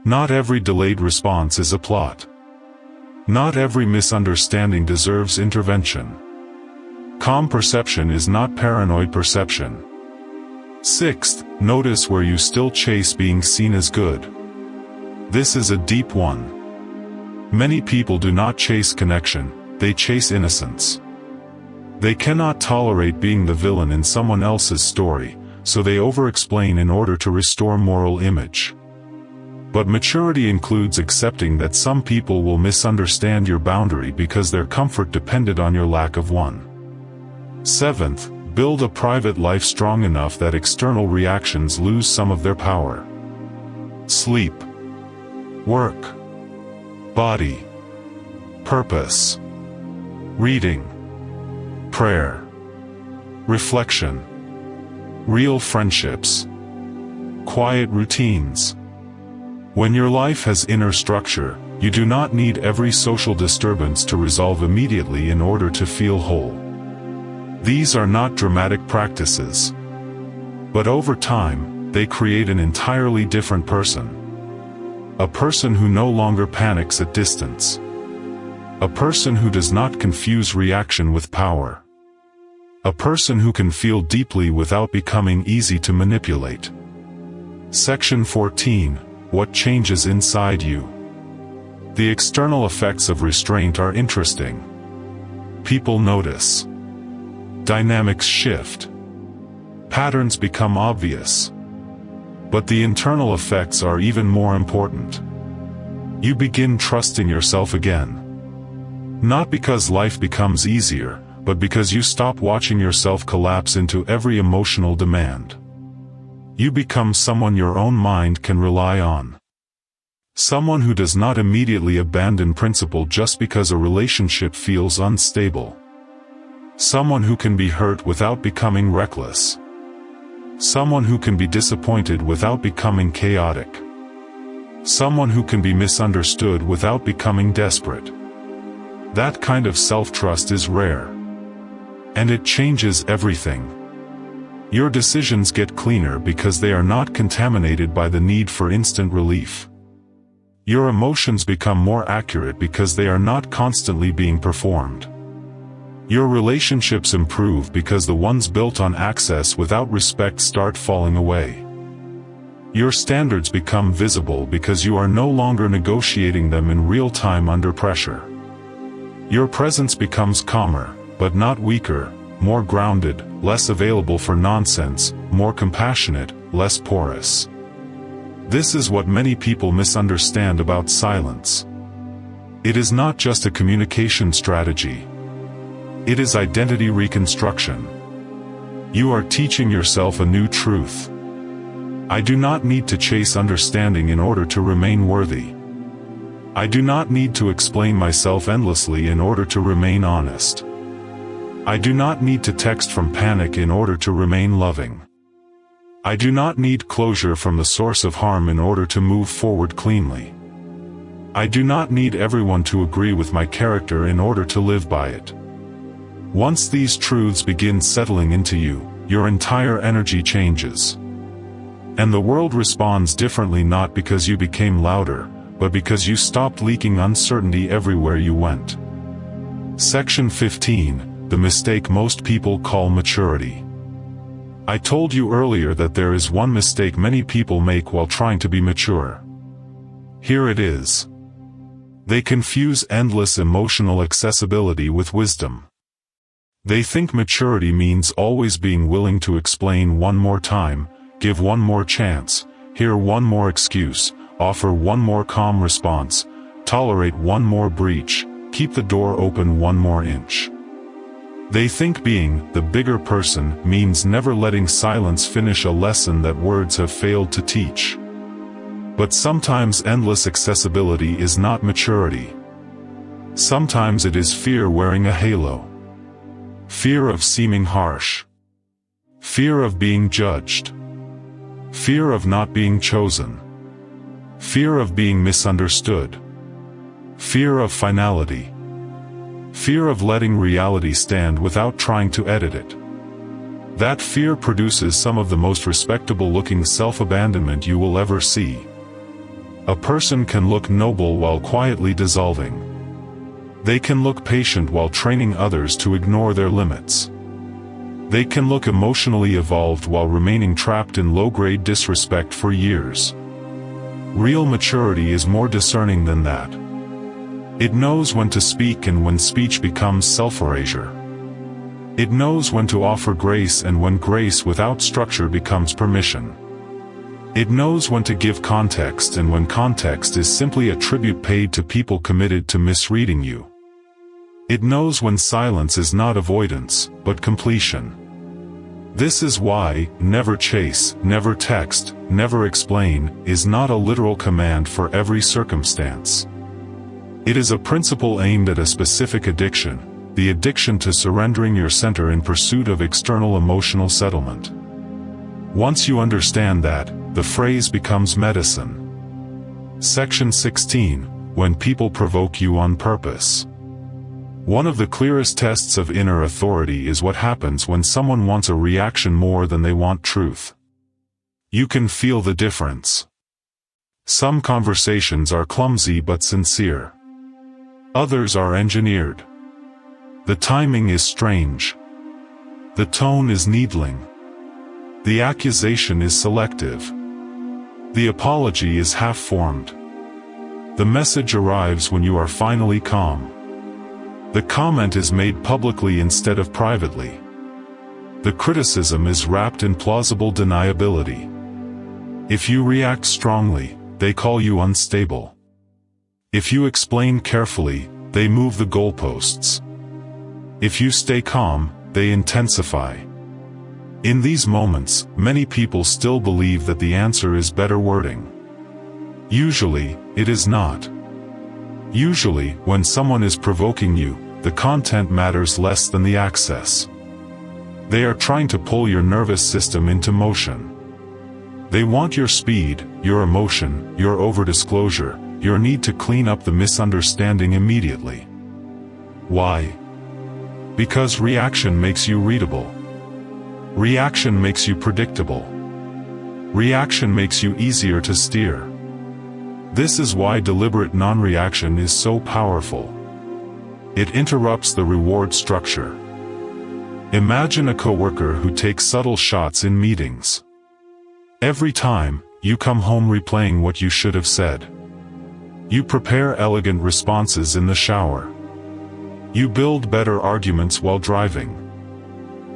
Not every delayed response is a plot. Not every misunderstanding deserves intervention. Calm perception is not paranoid perception. Sixth, notice where you still chase being seen as good. This is a deep one. Many people do not chase connection, they chase innocence. They cannot tolerate being the villain in someone else's story, so they over-explain in order to restore moral image. But maturity includes accepting that some people will misunderstand your boundary because their comfort depended on your lack of one. Seventh, build a private life strong enough that external reactions lose some of their power. Sleep. Work. Body. Purpose. Reading. Prayer. Reflection. Real friendships. Quiet routines. When your life has inner structure, you do not need every social disturbance to resolve immediately in order to feel whole. These are not dramatic practices. But over time, they create an entirely different person. A person who no longer panics at distance. A person who does not confuse reaction with power. A person who can feel deeply without becoming easy to manipulate. Section 14. What changes inside you? The external effects of restraint are interesting. People notice. Dynamics shift. Patterns become obvious. But the internal effects are even more important. You begin trusting yourself again. Not because life becomes easier, but because you stop watching yourself collapse into every emotional demand. You become someone your own mind can rely on. Someone who does not immediately abandon principle just because a relationship feels unstable. Someone who can be hurt without becoming reckless. Someone who can be disappointed without becoming chaotic. Someone who can be misunderstood without becoming desperate. That kind of self-trust is rare. And it changes everything. Your decisions get cleaner because they are not contaminated by the need for instant relief. Your emotions become more accurate because they are not constantly being performed. Your relationships improve because the ones built on access without respect start falling away. Your standards become visible because you are no longer negotiating them in real time under pressure. Your presence becomes calmer, but not weaker, more grounded, less available for nonsense, more compassionate, less porous. This is what many people misunderstand about silence. It is not just a communication strategy. It is identity reconstruction. You are teaching yourself a new truth. I do not need to chase understanding in order to remain worthy. I do not need to explain myself endlessly in order to remain honest. I do not need to text from panic in order to remain loving. I do not need closure from the source of harm in order to move forward cleanly. I do not need everyone to agree with my character in order to live by it. Once these truths begin settling into you, your entire energy changes. And the world responds differently not because you became louder, but because you stopped leaking uncertainty everywhere you went. Section 15. The mistake most people call maturity. I told you earlier that there is one mistake many people make while trying to be mature. Here it is. They confuse endless emotional accessibility with wisdom. They think maturity means always being willing to explain one more time, give one more chance, hear one more excuse, offer one more calm response, tolerate one more breach, keep the door open one more inch. They think being the bigger person means never letting silence finish a lesson that words have failed to teach. But sometimes endless accessibility is not maturity. Sometimes it is fear wearing a halo. Fear of seeming harsh. Fear of being judged. Fear of not being chosen. Fear of being misunderstood. Fear of finality. Fear of letting reality stand without trying to edit it. That fear produces some of the most respectable-looking self-abandonment you will ever see. A person can look noble while quietly dissolving. They can look patient while training others to ignore their limits. They can look emotionally evolved while remaining trapped in low-grade disrespect for years. Real maturity is more discerning than that. It knows when to speak and when speech becomes self-erasure. It knows when to offer grace and when grace without structure becomes permission. It knows when to give context and when context is simply a tribute paid to people committed to misreading you. It knows when silence is not avoidance, but completion. This is why, never chase, never text, never explain, is not a literal command for every circumstance. It is a principle aimed at a specific addiction, the addiction to surrendering your center in pursuit of external emotional settlement. Once you understand that, the phrase becomes medicine. Section 16, when people provoke you on purpose. One of the clearest tests of inner authority is what happens when someone wants a reaction more than they want truth. You can feel the difference. Some conversations are clumsy but sincere. Others are engineered. The timing is strange. The tone is needling. The accusation is selective. The apology is half-formed. The message arrives when you are finally calm. The comment is made publicly instead of privately. The criticism is wrapped in plausible deniability. If you react strongly, they call you unstable. If you explain carefully, they move the goalposts. If you stay calm, they intensify. In these moments, many people still believe that the answer is better wording. Usually, it is not. Usually, when someone is provoking you, the content matters less than the access. They are trying to pull your nervous system into motion. They want your speed, your emotion, your over-disclosure, your need to clean up the misunderstanding immediately. Why? Because reaction makes you readable. Reaction makes you predictable. Reaction makes you easier to steer. This is why deliberate non-reaction is so powerful. It interrupts the reward structure. Imagine a coworker who takes subtle shots in meetings. Every time, you come home replaying what you should have said. You prepare elegant responses in the shower. You build better arguments while driving.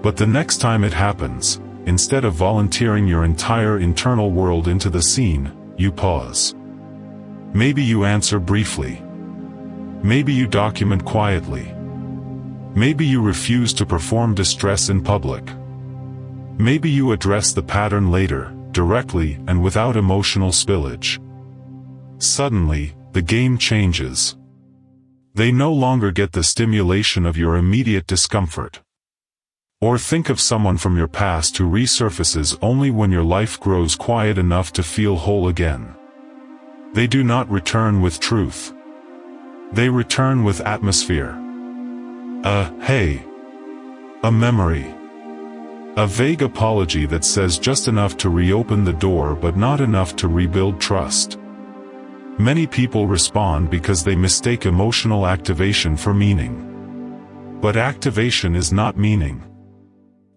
But the next time it happens, instead of volunteering your entire internal world into the scene, you pause. Maybe you answer briefly. Maybe you document quietly. Maybe you refuse to perform distress in public. Maybe you address the pattern later, directly and without emotional spillage. Suddenly, the game changes. They no longer get the stimulation of your immediate discomfort. Or think of someone from your past who resurfaces only when your life grows quiet enough to feel whole again. They do not return with truth. They return with atmosphere. Hey. A memory. A vague apology that says just enough to reopen the door but not enough to rebuild trust. Many people respond because they mistake emotional activation for meaning. But activation is not meaning.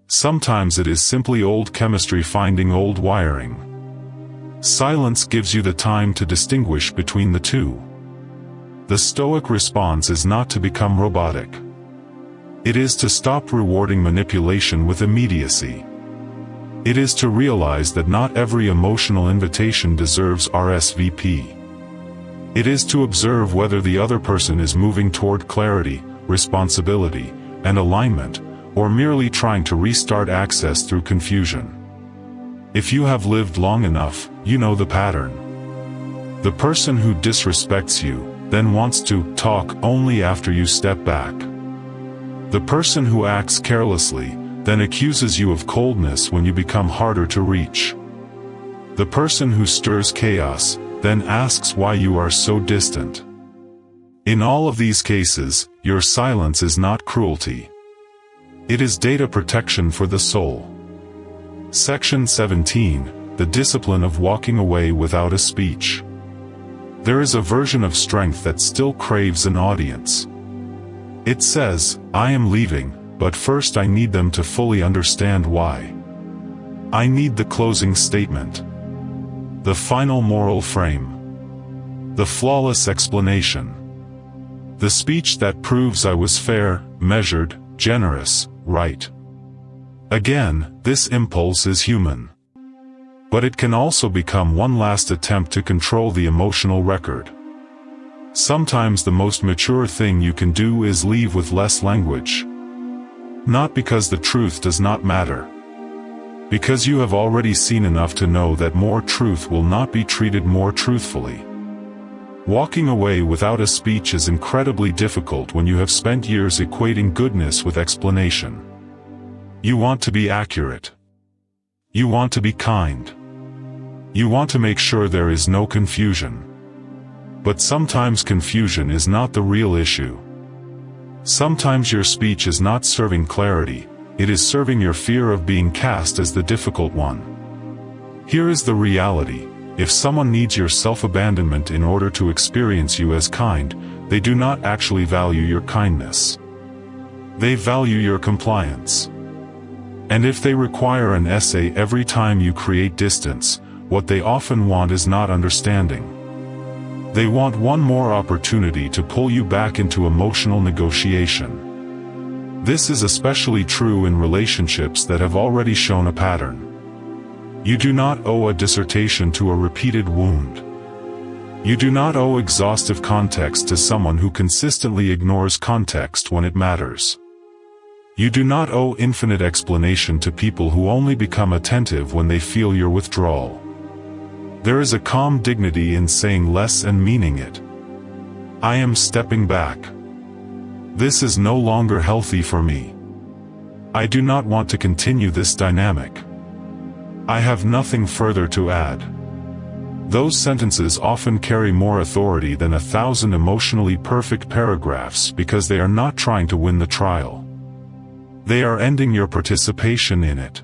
Sometimes it is simply old chemistry finding old wiring. Silence gives you the time to distinguish between the two. The Stoic response is not to become robotic. It is to stop rewarding manipulation with immediacy. It is to realize that not every emotional invitation deserves RSVP. It is to observe whether the other person is moving toward clarity, responsibility, and alignment, or merely trying to restart access through confusion. If you have lived long enough, you know the pattern. The person who disrespects you then wants to talk only after you step back. The person who acts carelessly then accuses you of coldness when you become harder to reach. The person who stirs chaos then asks why you are so distant. In all of these cases, your silence is not cruelty. It is data protection for the soul. Section 17, the discipline of walking away without a speech. There is a version of strength that still craves an audience. It says, I am leaving, but first I need them to fully understand why. I need the closing statement. The final moral frame. The flawless explanation. The speech that proves I was fair, measured, generous, right. Again, this impulse is human. But it can also become one last attempt to control the emotional record. Sometimes the most mature thing you can do is leave with less language. Not because the truth does not matter. Because you have already seen enough to know that more truth will not be treated more truthfully. Walking away without a speech is incredibly difficult when you have spent years equating goodness with explanation. You want to be accurate. You want to be kind. You want to make sure there is no confusion. But sometimes confusion is not the real issue. Sometimes your speech is not serving clarity, it is serving your fear of being cast as the difficult one. Here is the reality: if someone needs your self-abandonment in order to experience you as kind, they do not actually value your kindness. They value your compliance. And if they require an essay every time you create distance, what they often want is not understanding. They want one more opportunity to pull you back into emotional negotiation. This is especially true in relationships that have already shown a pattern. You do not owe a dissertation to a repeated wound. You do not owe exhaustive context to someone who consistently ignores context when it matters. You do not owe infinite explanation to people who only become attentive when they feel your withdrawal. There is a calm dignity in saying less and meaning it. I am stepping back. This is no longer healthy for me. I do not want to continue this dynamic. I have nothing further to add. Those sentences often carry more authority than 1,000 emotionally perfect paragraphs because they are not trying to win the trial. They are ending your participation in it.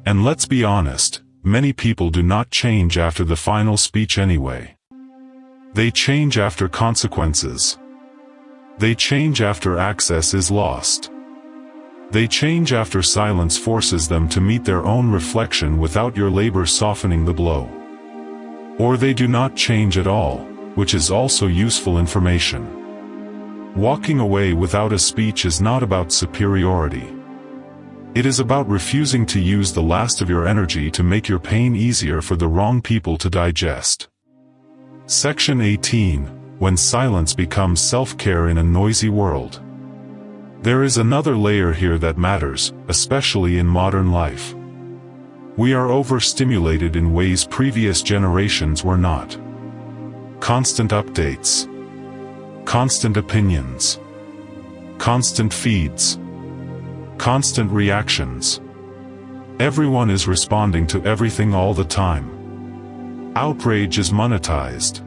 And let's be honest, many people do not change after the final speech anyway. They change after consequences. They change after access is lost. They change after silence forces them to meet their own reflection without your labor softening the blow. Or they do not change at all, which is also useful information. Walking away without a speech is not about superiority. It is about refusing to use the last of your energy to make your pain easier for the wrong people to digest. Section 18, when silence becomes self-care in a noisy world. There is another layer here that matters, especially in modern life. We are overstimulated in ways previous generations were not. Constant updates. Constant opinions. Constant feeds. Constant reactions. Everyone is responding to everything all the time. Outrage is monetized.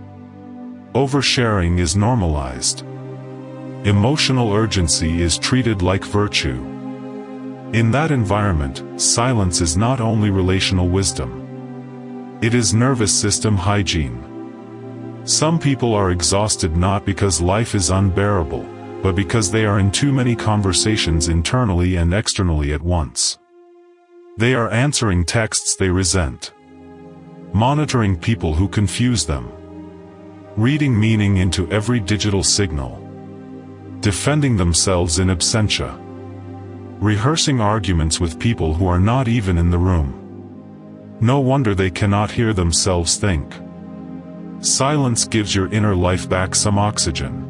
Oversharing is normalized. Emotional urgency is treated like virtue. In that environment, silence is not only relational wisdom. It is nervous system hygiene. Some people are exhausted not because life is unbearable, but because they are in too many conversations internally and externally at once. They are answering texts they resent. Monitoring people who confuse them. Reading meaning into every digital signal. Defending themselves in absentia. Rehearsing arguments with people who are not even in the room. No wonder they cannot hear themselves think. Silence gives your inner life back some oxygen.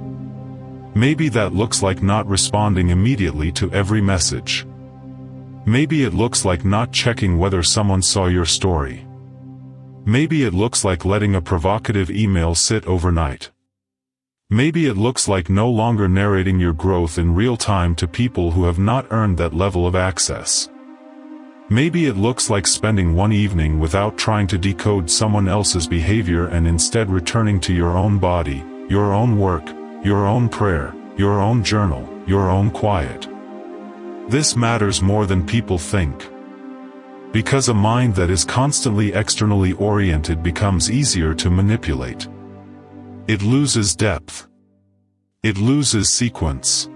Maybe that looks like not responding immediately to every message. Maybe it looks like not checking whether someone saw your story. Maybe it looks like letting a provocative email sit overnight. Maybe it looks like no longer narrating your growth in real time to people who have not earned that level of access. Maybe it looks like spending one evening without trying to decode someone else's behavior and instead returning to your own body, your own work, your own prayer, your own journal, your own quiet. This matters more than people think. Because a mind that is constantly externally oriented becomes easier to manipulate. It loses depth. It loses sequence.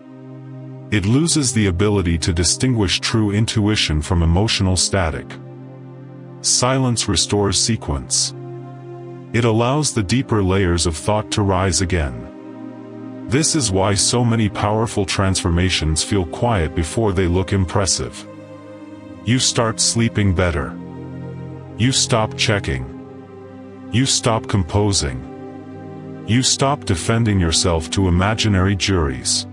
It loses the ability to distinguish true intuition from emotional static. Silence restores sequence. It allows the deeper layers of thought to rise again. This is why so many powerful transformations feel quiet before they look impressive. You start sleeping better. You stop checking. You stop composing. You stop defending yourself to imaginary juries.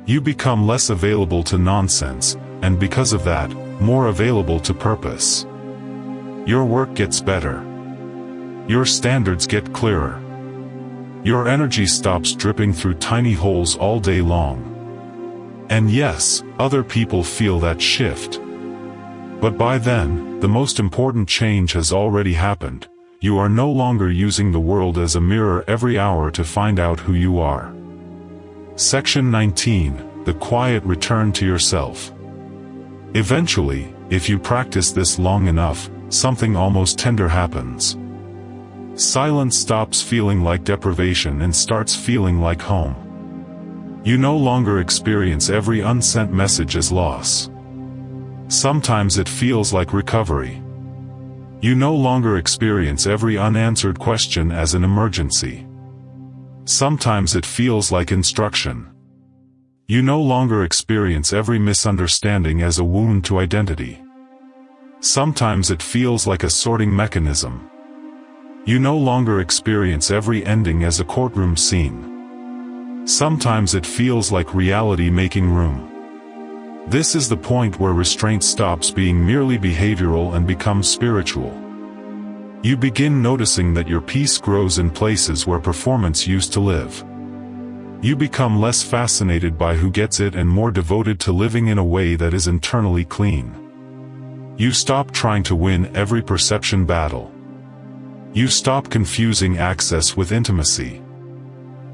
You become less available to nonsense, and because of that, more available to purpose. Your work gets better. Your standards get clearer. Your energy stops dripping through tiny holes all day long. And yes, other people feel that shift. But by then, the most important change has already happened. You are no longer using the world as a mirror every hour to find out who you are. Section 19, The Quiet Return to Yourself. Eventually, if you practice this long enough, something almost tender happens. Silence stops feeling like deprivation and starts feeling like home. You no longer experience every unsent message as loss. Sometimes it feels like recovery. You no longer experience every unanswered question as an emergency. Sometimes it feels like instruction. You no longer experience every misunderstanding as a wound to identity. Sometimes it feels like a sorting mechanism. You no longer experience every ending as a courtroom scene. Sometimes it feels like reality making room. This is the point where restraint stops being merely behavioral and becomes spiritual. You begin noticing that your peace grows in places where performance used to live. You become less fascinated by who gets it and more devoted to living in a way that is internally clean. You stop trying to win every perception battle. You stop confusing access with intimacy.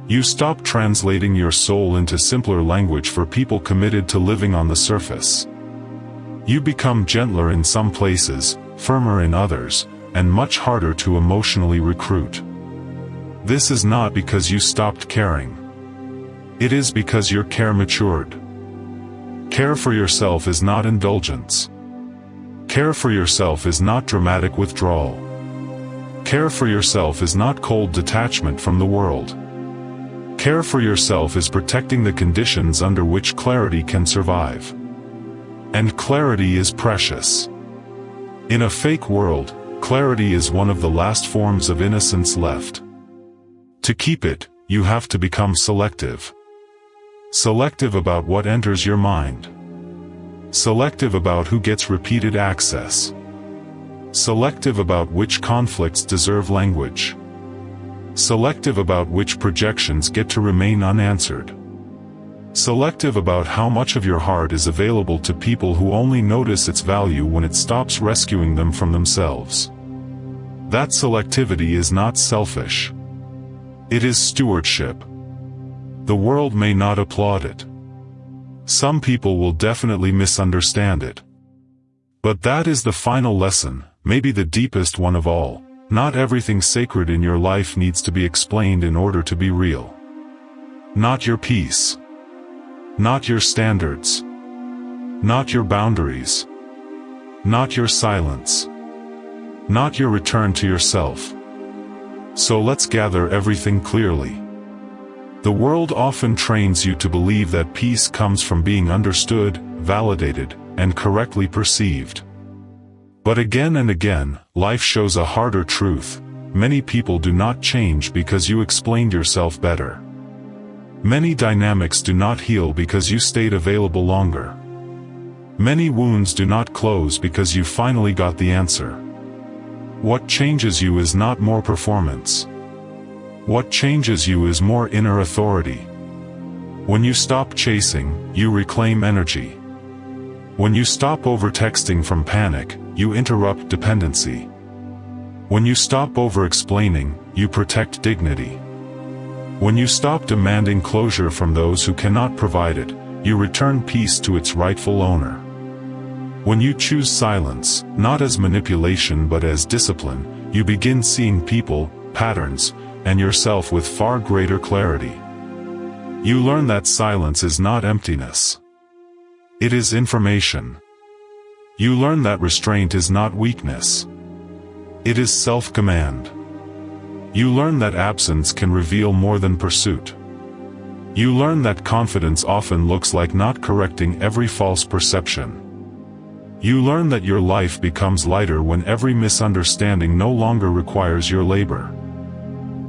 You stop translating your soul into simpler language for people committed to living on the surface. You become gentler in some places, firmer in others, and much harder to emotionally recruit. This is not because you stopped caring. It is because your care matured. Care for yourself is not indulgence. Care for yourself is not dramatic withdrawal. Care for yourself is not cold detachment from the world. Care for yourself is protecting the conditions under which clarity can survive. And clarity is precious. In a fake world, clarity is one of the last forms of innocence left. To keep it, you have to become selective. Selective about what enters your mind. Selective about who gets repeated access. Selective about which conflicts deserve language. Selective about which projections get to remain unanswered. Selective about how much of your heart is available to people who only notice its value when it stops rescuing them from themselves. That selectivity is not selfish. It is stewardship. The world may not applaud it. Some people will definitely misunderstand it. But that is the final lesson, maybe the deepest one of all. Not everything sacred in your life needs to be explained in order to be real. Not your peace. Not your standards. Not your boundaries. Not your silence. Not your return to yourself. So let's gather everything clearly. The world often trains you to believe that peace comes from being understood, validated, and correctly perceived. But again and again, life shows a harder truth. Many people do not change because you explained yourself better. Many dynamics do not heal because you stayed available longer. Many wounds do not close because you finally got the answer. What changes you is not more performance. What changes you is more inner authority. When you stop chasing, you reclaim energy. When you stop over-texting from panic, you interrupt dependency. When you stop over-explaining, you protect dignity. When you stop demanding closure from those who cannot provide it, you return peace to its rightful owner. When you choose silence, not as manipulation but as discipline, you begin seeing people, patterns, and yourself with far greater clarity. You learn that silence is not emptiness. It is information. You learn that restraint is not weakness. It is self-command. You learn that absence can reveal more than pursuit. You learn that confidence often looks like not correcting every false perception. You learn that your life becomes lighter when every misunderstanding no longer requires your labor.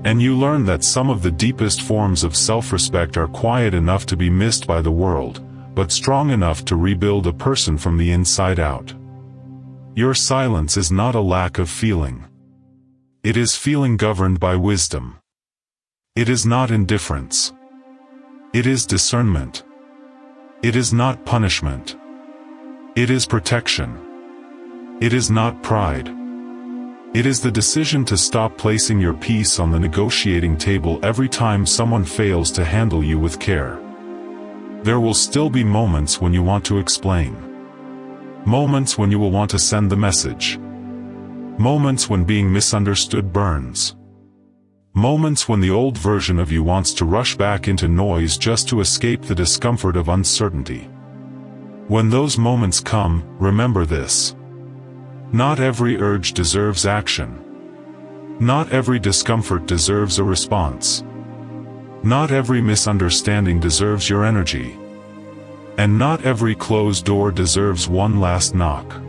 And you learn that some of the deepest forms of self-respect are quiet enough to be missed by the world, but strong enough to rebuild a person from the inside out. Your silence is not a lack of feeling. It is feeling governed by wisdom. It is not indifference. It is discernment. It is not punishment. It is protection. It is not pride. It is the decision to stop placing your piece on the negotiating table every time someone fails to handle you with care. There will still be moments when you want to explain. Moments when you will want to send the message. Moments when being misunderstood burns. Moments when the old version of you wants to rush back into noise just to escape the discomfort of uncertainty. When those moments come, remember this. Not every urge deserves action. Not every discomfort deserves a response. Not every misunderstanding deserves your energy. And not every closed door deserves one last knock.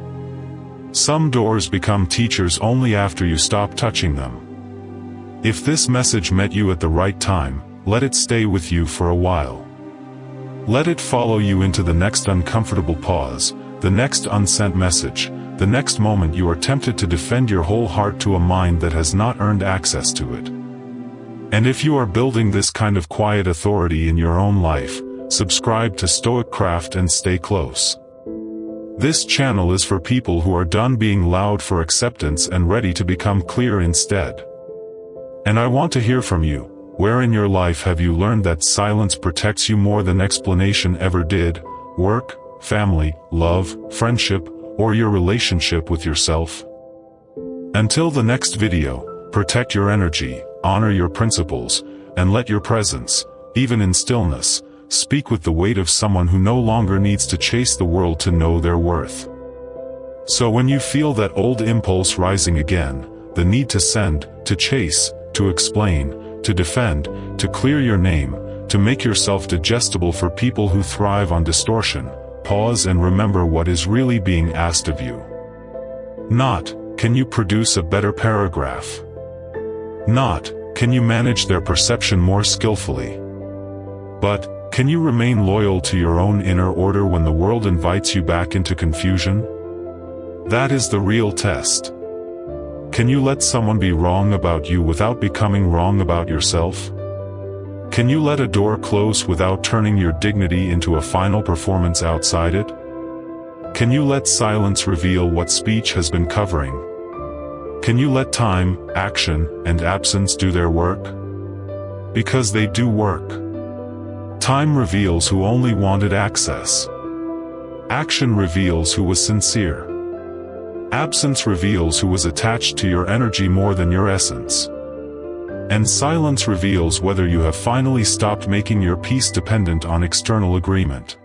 Some doors become teachers only after you stop touching them. If this message met you at the right time, let it stay with you for a while. Let it follow you into the next uncomfortable pause, the next unsent message, the next moment you are tempted to defend your whole heart to a mind that has not earned access to it. And if you are building this kind of quiet authority in your own life, subscribe to StoicCraft and stay close. This channel is for people who are done being loud for acceptance and ready to become clear instead. And I want to hear from you. Where in your life have you learned that silence protects you more than explanation ever did? Work, family, love, friendship, or your relationship with yourself? Until the next video, protect your energy, honor your principles, and let your presence, even in stillness, speak with the weight of someone who no longer needs to chase the world to know their worth. So when you feel that old impulse rising again, the need to send, to chase, to explain, to defend, to clear your name, to make yourself digestible for people who thrive on distortion, pause and remember what is really being asked of you. Not, can you produce a better paragraph? Not, can you manage their perception more skillfully? But, can you remain loyal to your own inner order when the world invites you back into confusion? That is the real test. Can you let someone be wrong about you without becoming wrong about yourself? Can you let a door close without turning your dignity into a final performance outside it? Can you let silence reveal what speech has been covering? Can you let time, action, and absence do their work? Because they do work. Time reveals who only wanted access. Action reveals who was sincere. Absence reveals who was attached to your energy more than your essence. And silence reveals whether you have finally stopped making your peace dependent on external agreement.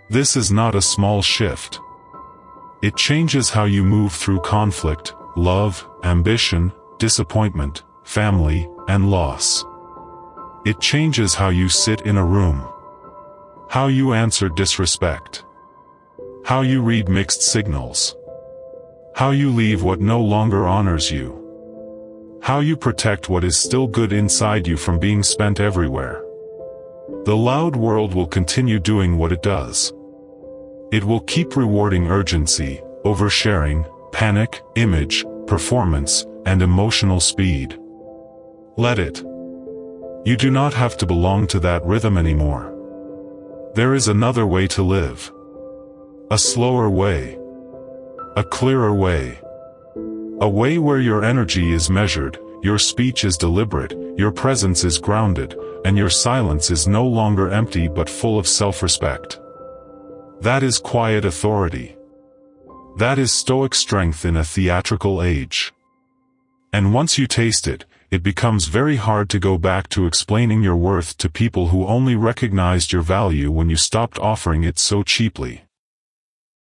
This is not a small shift. It changes how you move through conflict, love, ambition, disappointment, family, and loss. It changes how you sit in a room. How you answer disrespect. How you read mixed signals. How you leave what no longer honors you. How you protect what is still good inside you from being spent everywhere. The loud world will continue doing what it does. It will keep rewarding urgency, oversharing, panic, image, performance, and emotional speed. Let it. You do not have to belong to that rhythm anymore. There is another way to live. A slower way. A clearer way. A way where your energy is measured, your speech is deliberate, your presence is grounded, and your silence is no longer empty but full of self-respect. That is quiet authority. That is Stoic strength in a theatrical age. And once you taste it, it becomes very hard to go back to explaining your worth to people who only recognized your value when you stopped offering it so cheaply.